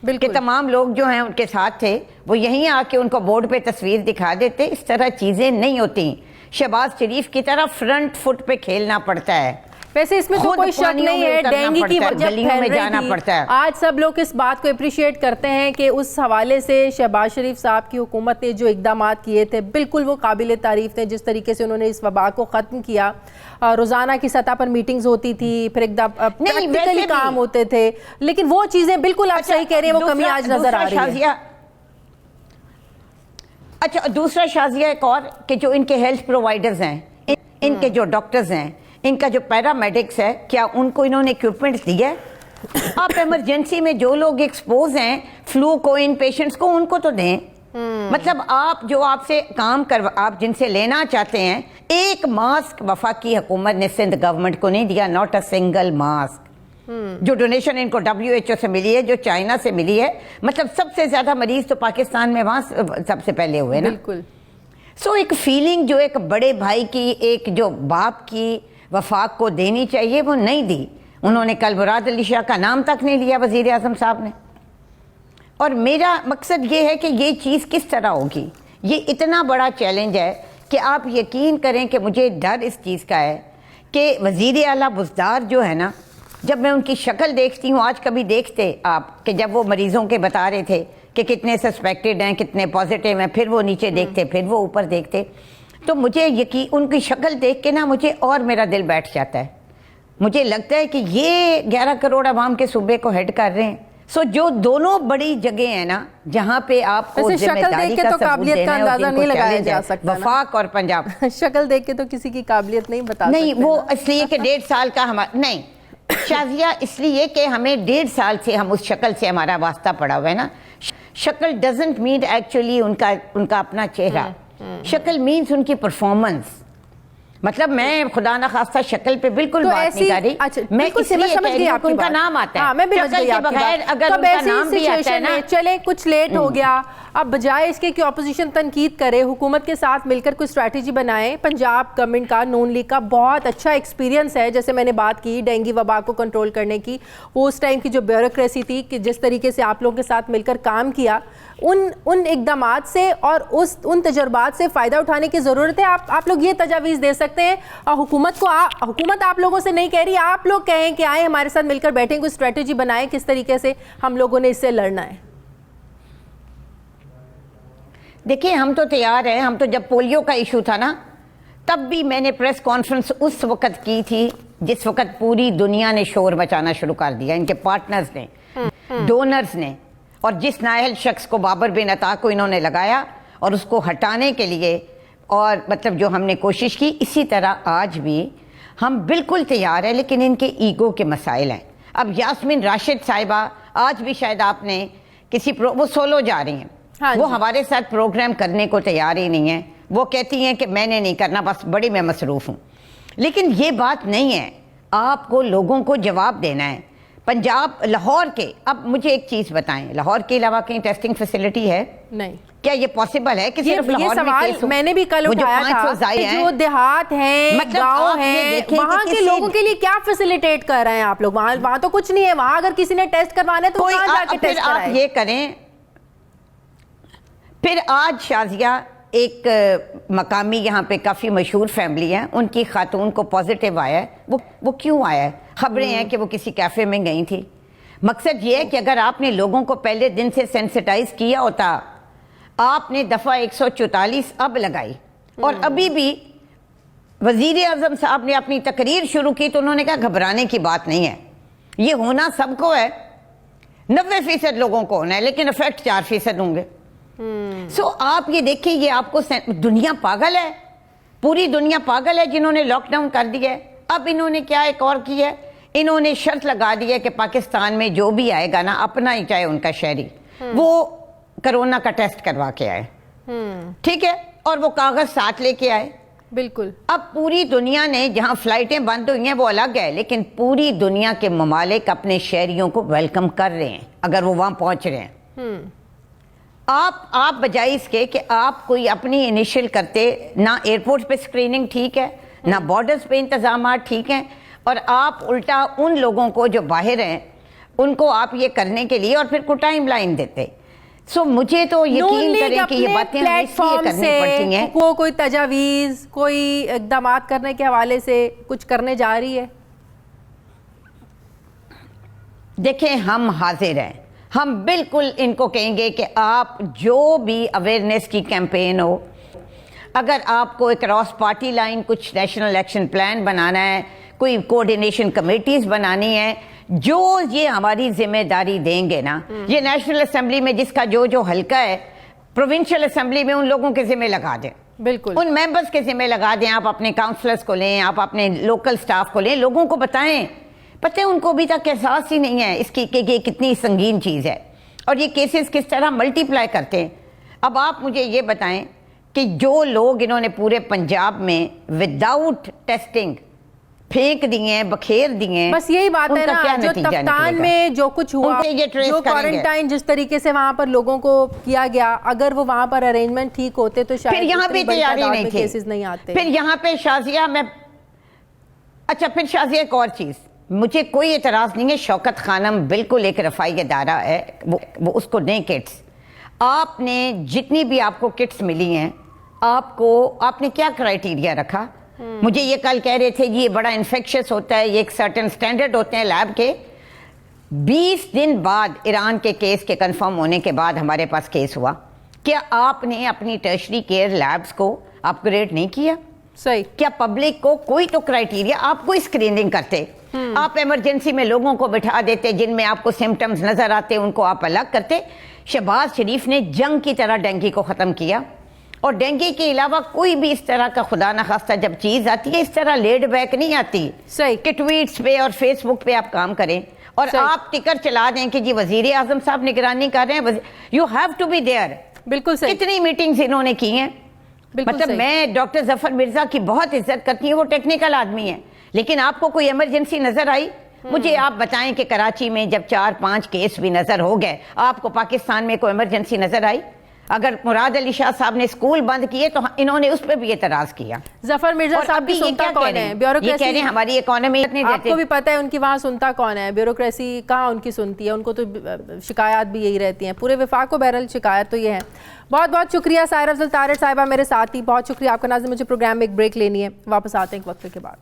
कि तमाम लोग जो हैं उनके साथ थे, वो यहीं आके उनको बोर्ड पे तस्वीर दिखा देते। इस तरह चीजें नहीं होती। शहबाज शरीफ की तरह फ्रंट फुट पे खेलना पड़ता है। वैसे इसमें तो कोई शक नहीं है, डेंगू की वजह गलियों में जाना पड़ता है। आज सब लोग इस बात को अप्रिशिएट करते हैं कि उस हवाले से शहबाज शरीफ साहब की हुकूमत ने जो इकदाम किए थे बिल्कुल वो काबिल तारीफ थे। जिस तरीके से उन्होंने इस वबा को ख़त्म किया, रोज़ाना की सतह पर मीटिंग्स होती थी, फिर एकदम प्रैक्टिकली काम होते थे, लेकिन वो चीज़ें बिल्कुल आप सही कह रहे हैं, वो कमी आज नजर आ रही है। अच्छा, दूसरा शाजिया एक और कि जो इनके हेल्थ प्रोवाइडर्स हैं, इनके जो डॉक्टर्स हैं, इनका जो पैरामेडिक्स है, क्या उनको इन्होंने इक्विपमेंट्स दिया है? आप इमरजेंसी में जो लोग एक्सपोज हैं फ्लू को, इन पेशेंट्स को, उनको तो दें। मतलब आप जो आपसे काम कर, आप जिनसे लेना चाहते हैं, एक मास्क वफाकी हुकूमत ने सिंध गवर्नमेंट को नहीं दिया, नॉट अ सिंगल मास्क। जो डोनेशन इनको WHO से मिली है, जो चाइना से मिली है, मतलब सबसे ज्यादा मरीज तो पाकिस्तान में वहां सबसे पहले हुए ना। बिल्कुल। सो एक फीलिंग जो एक बड़े भाई की, एक जो बाप की वफाक को देनी चाहिए, वो नहीं दी उन्होंने। कल मुराद अली शाह का नाम तक नहीं लिया वजीर आजम साहब ने। और मेरा मकसद ये है कि ये चीज़ किस तरह होगी, ये इतना बड़ा चैलेंज है कि आप यकीन करें कि मुझे डर इस चीज़ का है कि वजीर आला बुज़दार जो है ना, जब मैं उनकी शक्ल देखती हूँ, आज कभी देखते आप कि जब वो मरीज़ों के बता रहे थे कि कितने सस्पेक्टेड हैं, कितने पॉजिटिव हैं, फिर वो नीचे देखते, फिर वो ऊपर देखते, तो मुझे यकीन उनकी शक्ल देख के ना मुझे और मेरा दिल बैठ जाता है। मुझे लगता है कि ये 11 करोड़ आवाम के सूबे को हेड कर रहे हैं। सो जो दोनों बड़ी जगह है ना जहाँ पे आपको जिम्मेदारी का सबूत देना है, अंदाजा नहीं लगाया जा सकता, वफाक और पंजाब। शक्ल देख के तो किसी की काबिलियत नहीं बता नहीं, सकते वो इसलिए कि 1.5 साल का हमारा नहीं शाजिया, इसलिए कि हमें 1.5 साल से हम उस शक्ल से हमारा वास्ता पड़ा हुआ है ना। शक्ल डजंट मीन एक्चुअली उनका अपना चेहरा, शक्ल मीन्स उनकी परफॉर्मेंस। मतलब मैं खुदा ना खास्ता शक्ल पे बिल्कुल तो बात नहीं कर रही, अच्छा, मैं इसलिए समझ गई आपकी उनका बात। नाम आता है। हाँ, मैं भी समझ गई आपकी बात। अगर तो उनका नाम भी आता है ना, चले कुछ लेट हो गया, अब बजाय इसके कि ऑपोजिशन तनकीद करे, हुकूमत के साथ मिलकर कोई स्ट्रैटेजी बनाए। पंजाब गवर्नमेंट का, नून लीग का बहुत अच्छा एक्सपीरियंस है, जैसे मैंने बात की डेंगू वबा को कंट्रोल करने की, वो उस टाइम की जो ब्यूरोक्रेसी थी कि जिस तरीके से आप लोगों के साथ मिलकर काम किया, उन इकदामात से और उन तजुर्बात से फ़ायदा उठाने की ज़रूरत है। आप लोग ये तजावीज़ दे सकते हैं और हुकूमत आप लोगों से नहीं कह रही, आप लोग कहें कि आए हमारे साथ मिलकर बैठें, कोई स्ट्रेटजी बनाएं किस तरीके से हम लोगों ने इससे लड़ना है। देखिए, हम तो तैयार हैं। हम तो जब पोलियो का इशू था ना, तब भी मैंने प्रेस कॉन्फ्रेंस उस वक्त की थी जिस वक्त पूरी दुनिया ने शोर मचाना शुरू कर दिया, इनके पार्टनर्स ने, डोनर्स ने, और जिस नाअहल शख्स को बाबर बिन अता को इन्होंने लगाया और उसको हटाने के लिए, और मतलब जो हमने कोशिश की, इसी तरह आज भी हम बिल्कुल तैयार हैं। लेकिन इनके ईगो के मसाइल हैं। अब यास्मीन राशिद साहिबा, आज भी शायद आपने वो सोलो जा रही हैं, हाँ, वो हमारे साथ प्रोग्राम करने को तैयार ही नहीं है। वो कहती हैं कि मैंने नहीं करना, बस बड़ी मैं मसरूफ़ हूँ। लेकिन ये बात नहीं है, आपको लोगों को जवाब देना है। पंजाब, लाहौर के, अब मुझे एक चीज़ बताएं, लाहौर के अलावा कहीं टेस्टिंग फैसिलिटी है? नहीं। क्या ये पॉसिबल है कि सिर्फ ये लाहौर में सवाल केस हो? मैंने भी कल वो जो उठाया 500 था जाए कि हैं, जो देहात हैं, मतलब गांव आप ये हैं, देखें कि वहाँ के किसी- लोगों के लिए क्या फैसिलिटेट कर रहे हैं आप लोग? वहाँ तो कुछ नहीं है। वहाँ अगर किसी ने टेस्ट करवाना है तो कोई कहाँ जाके फिर टेस्ट आप कराए? ये करें। फिर आज शाजिया एक मकामी यहाँ पे काफ़ी मशहूर फैमिली है, उनकी खातून को पॉजिटिव आया है। वो क्यों आया है? खबरें हैं कि वो किसी कैफ़े में गई थी। मकसद ये है कि अगर आपने लोगों को पहले दिन से सेंसिटाइज किया होता, आपने दफ़ा 144 अब लगाई और अभी भी वज़ीर आज़म साहब ने अपनी तकरीर शुरू की तो उन्होंने कहा घबराने की बात नहीं है, ये होना सबको है, 90% लोगों को होना है, लेकिन इफेक्ट 4% होंगे। सो आप ये देखिए, ये आपको दुनिया पागल है, पूरी दुनिया पागल है जिन्होंने लॉकडाउन कर दिया है। अब इन्होंने क्या एक और किया है, इन्होंने शर्त लगा दी है कि पाकिस्तान में जो भी आएगा ना, अपना ही चाहे उनका शहरी, वो कोरोना का टेस्ट करवा के आए, ठीक है, और वो कागज साथ लेके आए। बिल्कुल। अब पूरी दुनिया ने, जहां फ्लाइटें बंद हुई हैं वो अलग है, लेकिन पूरी दुनिया के ममालिक अपने शहरियों को वेलकम कर रहे हैं अगर वो वहां पहुंच रहे हैं। आप बजाय इसके कि आप कोई अपनी इनिशियल करते, ना एयरपोर्ट पे स्क्रीनिंग ठीक है, ना बॉर्डर्स पे इंतजाम ठीक हैं, और आप उल्टा उन लोगों को जो बाहर हैं उनको आप ये करने के लिए और फिर को टाइम लाइन देते। सो मुझे तो यकीन करें कि ये बातें हमें इसलिए करनी पड़ती हैं। वो कोई तजावीज, कोई इकदाम करने के हवाले से कुछ करने जा रही है? देखें, हम हाजिर हैं, हम बिल्कुल इनको कहेंगे कि आप जो भी अवेयरनेस की कैंपेन हो, अगर आपको एक क्रॉस पार्टी लाइन कुछ नेशनल एक्शन प्लान बनाना है, कोई कोऑर्डिनेशन कमेटीज बनानी है, जो ये हमारी जिम्मेदारी देंगे ना, ये नेशनल असेंबली में जिसका जो जो हल्का है, प्रोविंशियल असेंबली में उन लोगों के जिम्मे लगा दें, बिल्कुल उन मेंबर्स के जिम्मे लगा दें। आप अपने काउंसलर्स को लें, आप अपने लोकल स्टाफ को लें, लोगों को बताएं। पता है उनको अभी तक एहसास ही नहीं है इसकी कि ये कितनी संगीन चीज़ है और ये केसेस किस तरह मल्टीप्लाई करते हैं। अब आप मुझे ये बताएं कि जो लोग इन्होंने पूरे पंजाब में विदाउट टेस्टिंग फेंक दिए हैं, बखेर दिए हैं, बस यही बात है ना, जो तफ्तान में जो कुछ हुआ, जो क्वारंटाइन जिस तरीके से वहां पर लोगों को किया गया, अगर वो वहां पर अरेंजमेंट ठीक होते तो शायद फिर यहाँ पे तैयारी नहीं थी, केसेस नहीं आते। फिर यहाँ पे शाजिया में अच्छा, फिर शाजिया एक और चीज़, मुझे कोई एतराज़ नहीं है, शौकत खानम बिल्कुल एक रफ़ाई इदारा है, वो उसको दें किट्स। आपने जितनी भी आपको किट्स मिली हैं, आपने क्या क्राइटेरिया रखा? मुझे ये कल कह रहे थे ये बड़ा इन्फेक्शियस होता है, ये एक सर्टेन स्टैंडर्ड होते हैं लैब के। 20 दिन बाद ईरान के केस के कंफर्म होने के बाद हमारे पास केस हुआ। क्या आपने अपनी टर्शरी केयर लैब्स को अपग्रेड नहीं किया? सही। क्या पब्लिक को कोई तो क्राइटेरिया, आप कोई स्क्रीनिंग करते, आप इमरजेंसी में लोगों को बिठा देते जिनमें आपको सिम्टम्स नजर आते, उनको आप अलग करते। शहबाज शरीफ ने जंग की तरह डेंगू को ख़त्म किया, और डेंगू के अलावा कोई भी इस तरह का खुदा न खास्ता जब चीज़ आती है, इस तरह लेड बैक नहीं आती। सही कि ट्वीट्स पे और फेसबुक पे आप काम करें और आप टिकर चला दें कि जी वजीर आजम साहब निगरानी कर रहे हैं, you have to be there. बिल्कुल सही। कितनी मीटिंग्स इन्होंने की हैं। मतलब मैं डॉक्टर जफर मिर्जा की बहुत इज्जत करती हूँ, वो टेक्निकल आदमी है, लेकिन आपको कोई इमरजेंसी नजर आई? मुझे आप बताएं कि कराची में जब 4-5 केस भी नजर हो गए, आपको पाकिस्तान में कोई इमरजेंसी नजर आई? अगर मुराद अली शाह साहब ने स्कूल बंद किए तो इन्होंने उस पर भी एतराज किया। जफर मिर्जा साहब की सुनता कौन है? ब्यूरोक्रेसी कह रहे हैं हमारी इकोनॉमी नहीं देते। आपको भी पता है उनकी वहाँ सुनता कौन है? ब्यूरोक्रेसी कहाँ उनकी सुनती है? उनको तो शिकायत भी यही रहती हैं, पूरे विफाक को बहरहाल शिकायत तो ये है। बहुत बहुत शुक्रिया सायरा अफजल तारिर साहिबा मेरे साथ ही, बहुत शुक्रिया आपका। नाज़रीन मुझे प्रोग्राम में एक ब्रेक लेनी है, वापस आते हैं एक वक्त के बाद।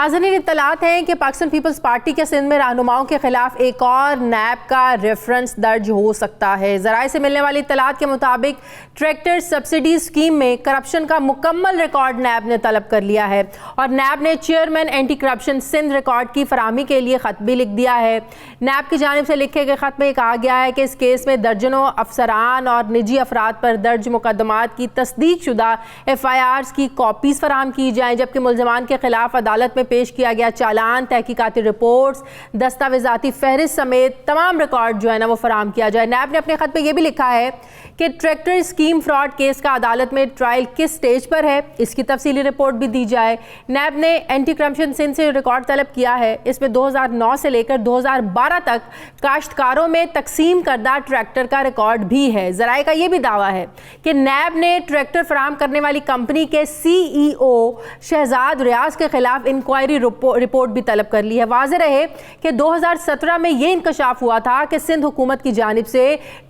नाज़रीन, इत्तलात हैं कि पाकिस्तान पीपल्स पार्टी के सिंध में रहनुमाओं के खिलाफ एक और नैब का रेफरेंस दर्ज हो सकता है। ज़राए से मिलने वाली इत्तलात के मुताबिक ट्रैक्टर सब्सिडी स्कीम में करप्शन का मुकम्मल रिकॉर्ड नैब ने तलब कर लिया है और नैब ने chairman anti corruption Sindh record की फराहमी के लिए ख़त भी लिख दिया है। नैब की जानिब से लिखे गए ख़त में कहा गया है कि इस केस में दर्जनों अफसरान और निजी अफराद पर दर्ज मुकदमात की तस्दीक शुदा FIRs की कॉपीज़ फराहम की जाएँ, जबकि मुल्ज़मान के खिलाफ अदालत में पेश किया गया चालान, तहकीकाती रिपोर्ट्स, दस्तावेजाती फहरिस्त समेत तमाम रिकॉर्ड जो है ना वो फराहम किया जाए। नैब ने अपने खत में ये भी लिखा है कि ट्रैक्टर स्कीम फ्रॉड केस का अदालत में ट्रायल किस स्टेज पर है, इसकी तफसीली रिपोर्ट भी दी जाए। नैब ने एंटी करप्शन सिंध से रिकॉर्ड तलब किया है। इसमें 2009 से लेकर 2012 तक काश्तकारों में तकसीम करदा ट्रैक्टर का रिकॉर्ड भी है। ज़राए का यह भी दावा है कि नैब ने ट्रैक्टर फराहम करने वाली कंपनी के CEO शहजाद रियाज के खिलाफ इंक्वायरी रिपोर्ट भी तलब कर ली है। वाज़ेह रहे कि 2017 में यह इंकशाफ हुआ था कि सिंध हुकूमत की जानिब से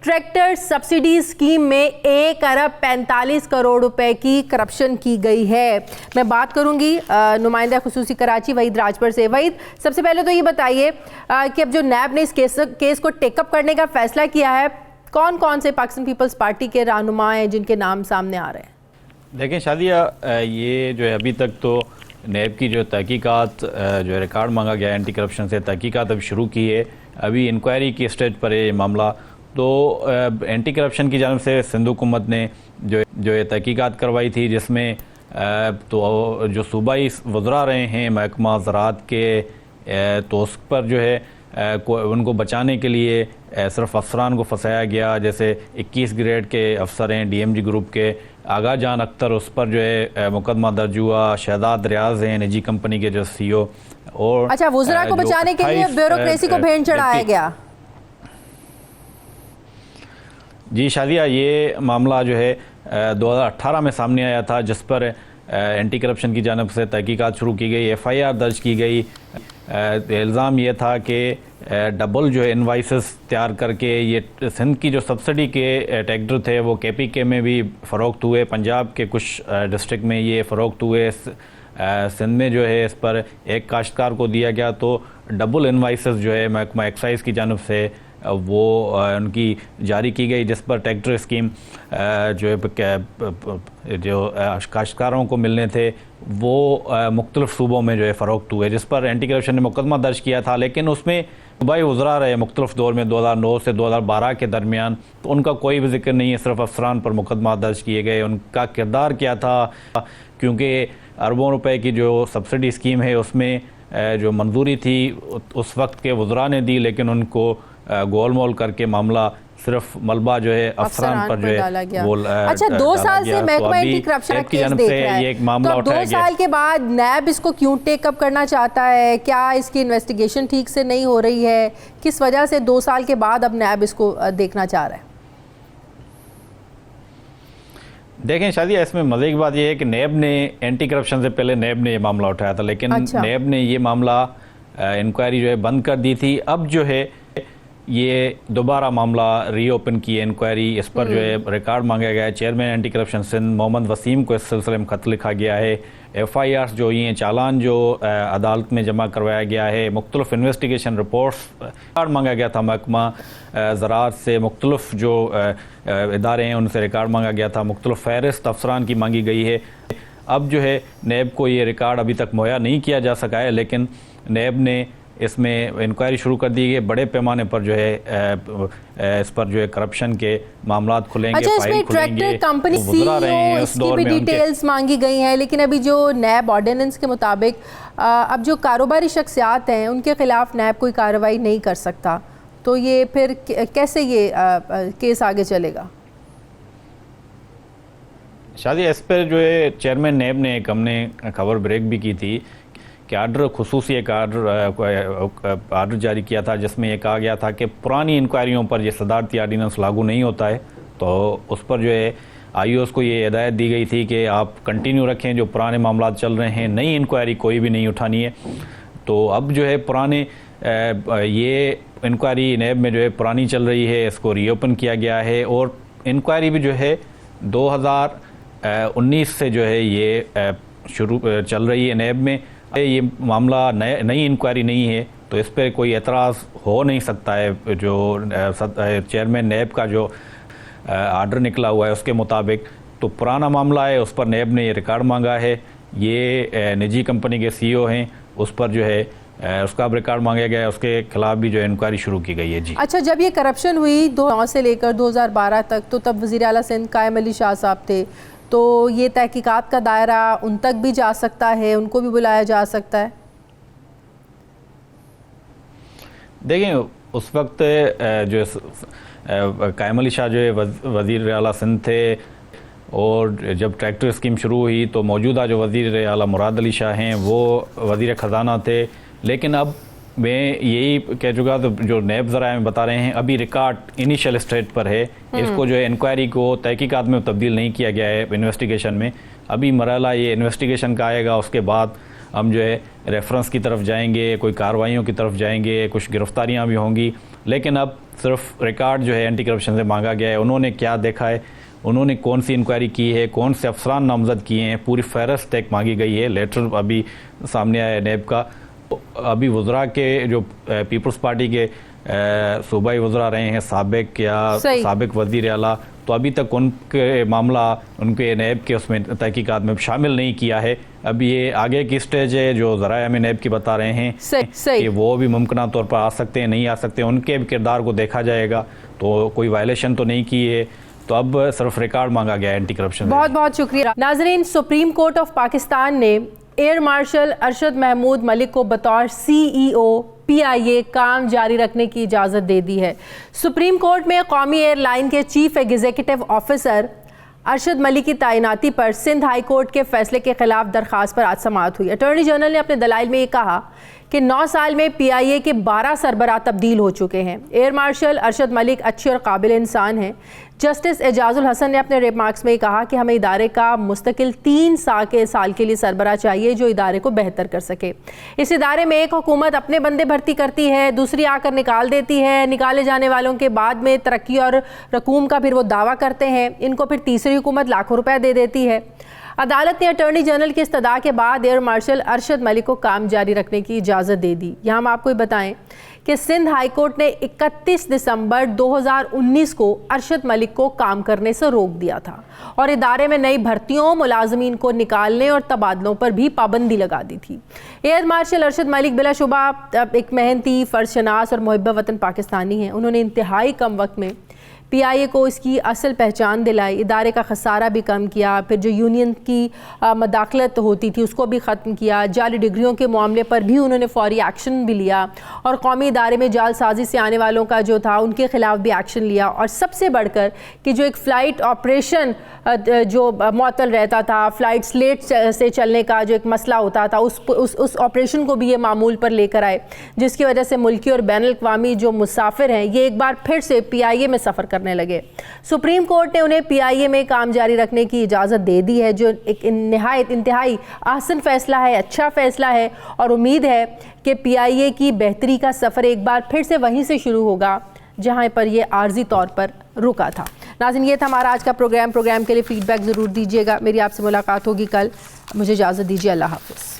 ट्रैक्टर सब्सिडी स्कीम में 1 अरब 45 करोड़ रुपए की करप्शन की गई है। मैं बात करूंगी नुमाइंदा खुसूसी कराची वहीद राजपर से। वहीद, सबसे पहले तो ये बताइए कि अब जो नैब ने इस केस को टेकअप करने का फैसला किया है, कौन कौन से पाकिस्तान पीपल्स पार्टी के रहनुमा हैं जिनके नाम सामने आ रहे हैं? देखें शादिया, ये जो है अभी तक तो नैब की जो तहकीकात जो रिकॉर्ड मांगा गया एंटी करप्शन से, तहकीकात अब शुरू की है, अभी इंक्वायरी की स्टेज पर है ये मामला। तो एंटी करप्शन की जानब से सिंध हुकूमत ने जो ये तहकीकात करवाई थी, जिसमें तो जो सूबाई वज़रा रहे हैं महकमा ज़राअत के, तो उस पर जो है उनको बचाने के लिए सिर्फ अफसरान को फंसाया गया। जैसे 21 ग्रेड के अफसर हैं DMG ग्रुप के, आगा जान अख्तर, उस पर जो है मुकदमा दर्ज हुआ। शहजाद रियाज हैं निजी कंपनी के जो CEO। और अच्छा, वज़रा को बचाने के लिए ब्यूरोक्रेसी को भेंट चढ़ाया गया। जी शादिया, ये मामला जो है 2018 में सामने आया था, जिस पर एंटी करप्शन की जानब से तहकीकात शुरू की गई, FIR दर्ज की गई। इल्ज़ाम ये था कि डबल जो है इनवाइसेस तैयार करके ये सिंध की जो सब्सिडी के ट्रैक्टर थे वो KPK में भी फ़रोख्त हुए, पंजाब के कुछ डिस्ट्रिक्ट में ये फ़रोख्त हुए। सिंध में जो है इस पर एक काश्तकार को दिया गया, तो डबल इनवाइसेस जो है महकमा एक्साइज़ की जानब से वो उनकी जारी की गई, जिस पर ट्रैक्टर स्कीम जो काश्तकारों को मिलने थे वो मुख्तलिफ सूबों में जो है फ़रोख्त हुए, जिस पर एंटी करप्शन ने मुकदमा दर्ज किया था। लेकिन उसमें सूबाई वज़रा रहे मुख्तलिफ दौर में 2009 से 2012 के दरमियान, तो उनका कोई भी जिक्र नहीं है, सिर्फ अफसरान पर मुकदमा दर्ज किए गए। उनका किरदार क्या था, क्योंकि अरबों रुपए की जो सब्सिडी स्कीम है उसमें जो मंजूरी थी उस वक्त के वज़रा ने दी, लेकिन उनको गोल मोल करके मामला सिर्फ मलबा जो है अफसरान पर जो है वो अच्छा 2 साल से महकमा एंटी करप्शन का केस देख रहा है, एक मामला तो 2 साल के बाद नैब इसको क्यों टेकअप करना चाहता है? क्या इसकी इन्वेस्टिगेशन ठीक से नहीं हो रही है? किस वजह से 2 साल के बाद अब नैब इसको देखना चाह रहा है? देखें शादिया, इसमें मज़े की बात यह है कि नैब ने एंटी करप्शन से पहले नैब ने ये मामला उठाया था, लेकिन नैब ने ये मामला इंक्वायरी जो है बंद कर दी थी। अब जो है ये दोबारा मामला रीओपन की इंक्वायरी, इस पर जो है रिकॉर्ड मांगा गया है। Chairman anti corruption Sindh Mohammad Waseem को इस सिलसिले में खत लिखा गया है। FIRs जो ये चालान जो अदालत में जमा करवाया गया है, मुख्तलिफ इन्वेस्टिगेशन रिपोर्ट्स रिकॉर्ड मांगा गया था महकमा ज़राअत से, मुख्तलिफ जो इदारे हैं उनसे रिकॉर्ड मांगा गया था, मुख्तलिफ फहरिस्त अफसरान की मांगी गई है। अब जो है नैब को ये रिकॉर्ड अभी तक मुहैया नहीं किया जा सका है, लेकिन नैब ने इसमें इंक्वायरी शुरू कर दी गई। बड़े पैमाने पर जो है इस पर जो है करप्शन के मामला खुलेंगे। अच्छा, इसमें ट्रैक्टर कंपनी CEO इसकी भी डिटेल्स मांगी गई हैं, लेकिन अभी जो नैब ऑर्डिनेंस के मुताबिक अब जो कारोबारी शख्सियात हैं उनके खिलाफ नैब कोई कार्रवाई नहीं कर सकता, तो ये फिर कैसे ये केस आगे चलेगा? शादी, इस पर जो है चेयरमैन नैब ने एक हमने खबर ब्रेक भी की थी कि आर्डर खुसूसी एक आर्डर जारी किया था, जिसमें यह कहा गया था कि पुरानी इंक्वायरियों पर यह सदारती आर्डीनेंस लागू नहीं होता है। तो उस पर जो है IOs को ये हिदायत दी गई थी कि आप कंटिन्यू रखें, जो पुराने मामला चल रहे हैं, नई इंक्वायरी कोई भी नहीं उठानी है। तो अब जो है पुराने ये इंक्वायरी नैब में जो है पुरानी चल रही है, इसको रीओपन किया गया है। और इंक्वायरी भी जो है 2019 से जो है ये शुरू चल रही है नैब में। ये मामला नई इंक्वायरी नहीं है, तो इस पर कोई एतराज़ हो नहीं सकता है। जो चेयरमैन नैब का जो आर्डर निकला हुआ है उसके मुताबिक, तो पुराना मामला है, उस पर नैब ने ये रिकॉर्ड मांगा है। ये निजी कंपनी के सीईओ हैं, उस पर जो है उसका रिकॉर्ड मांगा गया है, उसके खिलाफ भी जो इंक्वायरी शुरू की गई है। जी अच्छा, जब ये करप्शन हुई 2009 से लेकर 2012 तक, तो तब वज़ीर आला सिंध कायम अली शाह साहब थे, तो ये तहकीकात का दायरा उन तक भी जा सकता है, उनको भी बुलाया जा सकता है? देखें, उस वक्त जो कायम अली शाह जो है वज़ीर आला सिंध थे, और जब ट्रैक्टर स्कीम शुरू हुई तो मौजूदा जो वज़ीर आला मुराद अली शाह हैं वो वज़ीर ख़जाना थे। लेकिन अब मैं यही कह चुका, तो जो नैब ज़राए में बता रहे हैं अभी रिकॉर्ड इनिशियल स्टेज पर है, इसको जो है इंक्वायरी को तहकीकात में तब्दील नहीं किया गया है इन्वेस्टिगेशन में। अभी मरहला ये इन्वेस्टिगेशन का आएगा, उसके बाद हम जो है रेफरेंस की तरफ जाएंगे, कोई कार्रवाइयों की तरफ जाएंगे, कुछ गिरफ्तारियां भी होंगी। लेकिन अब सिर्फ रिकॉर्ड जो है एंटी करप्शन से मांगा गया है, उन्होंने क्या देखा है, उन्होंने कौन सी इंक्वायरी की है, कौन से अफसरान नामजद किए हैं, पूरी फहरस्त एक मांगी गई है। लेटर अभी सामने आया है नैब का। अभी वज़रा के जो पीपल्स पार्टी के सूबाई वज़रा रहे हैं, साबिक या साबिक वज़ीर आला, तो अभी तक उनके मामला उनके नैब के उसमें तहकीकात में शामिल नहीं किया है। अभी ये आगे की स्टेज है जो ज़राए हमें नैब की बता रहे हैं कि वो भी मुमकिन तौर पर आ सकते हैं, नहीं आ सकते, उनके भी किरदार को देखा जाएगा। तो कोई वायलेशन तो नहीं की है, तो अब सिर्फ रिकॉर्ड मांगा गया एंटी करप्शन। बहुत बहुत शुक्रिया नाजरीन। सुप्रीम कोर्ट ऑफ पाकिस्तान ने एयर मार्शल अरशद महमूद मलिक को बतौर CEO PIA काम जारी रखने की इजाज़त दे दी है। सुप्रीम कोर्ट में कौमी एयरलाइन के chief executive officer Arshad Malik की तैनाती पर सिंध हाई कोर्ट के फैसले के खिलाफ दरख्वास्त पर आज समाअत हुई। अटॉर्नी जनरल ने अपने दलाइल में ये कहा कि 9 साल में PIA के 12 सरबराह तब्दील हो चुके हैं। एयर मार्शल अरशद मलिक अच्छे और काबिल इंसान हैं। जस्टिस एजाजुल हसन ने अपने रिमार्क्स में कहा कि हमें इदारे का मुस्तकिल 3 साल के लिए सरबराह चाहिए जो इदारे को बेहतर कर सके। इस इदारे में एक हुकूमत अपने बंदे भर्ती करती है, दूसरी आकर निकाल देती है, निकाले जाने वालों के बाद में तरक्की और रकूम का फिर वो दावा करते हैं, इनको फिर तीसरी हुकूमत लाखों रुपए दे देती है। अदालत ने अटॉर्नी जनरल की इस्तदा के बाद एयर मार्शल अरशद मलिक को काम जारी रखने की इजाज़त दे दी। यहाँ हम आपको बताएं कि सिंध हाई कोर्ट ने 31 दिसंबर 2019 को अरशद मलिक को काम करने से रोक दिया था और इदारे में नई भर्तियों, मुलाजमीन को निकालने और तबादलों पर भी पाबंदी लगा दी थी। एयर मार्शल अरशद मलिक बिलाशुबा एक मेहनती, फर्जशनास और मुहिब वतन पाकिस्तानी हैं। उन्होंने इंतहाई कम वक्त में PIA को इसकी असल पहचान दिलाई, इदारे का खसारा भी कम किया, फिर जो यूनियन की मदाखलत होती थी उसको भी ख़त्म किया, जाली डिग्रियों के मामले पर भी उन्होंने फौरी एक्शन भी लिया और कौमी इदारे में जालसाजी से आने वालों का जो था उनके खिलाफ भी एक्शन लिया। और सबसे बढ़कर कि जो एक फ़्लाइट ऑपरेशन जो मुअत्तल रहता था, फ़्लाइट्स लेट से चलने का जो एक मसला होता था, उस ऑपरेशन को भी ये मामूल पर लेकर आए, जिसकी वजह से मुल्की और बैनुल अक़वामी जो मुसाफिर हैं ये एक बार फिर से PIA में सफ़र करने लगे। सुप्रीम कोर्ट ने उन्हें PIA में काम जारी रखने की इजाज़त दे दी है, जो एक इंतहाई आसन फैसला है, अच्छा फैसला है और उम्मीद है कि PIA की बेहतरी का सफ़र एक बार फिर से वहीं से शुरू होगा जहां पर ये आर्जी तौर पर रुका था। नाज़रीन, ये था हमारा आज का प्रोग्राम के लिए फीडबैक ज़रूर दीजिएगा। मेरी आपसे मुलाकात होगी कल। मुझे इजाज़त दीजिए। अल्लाह हाफ़िज़।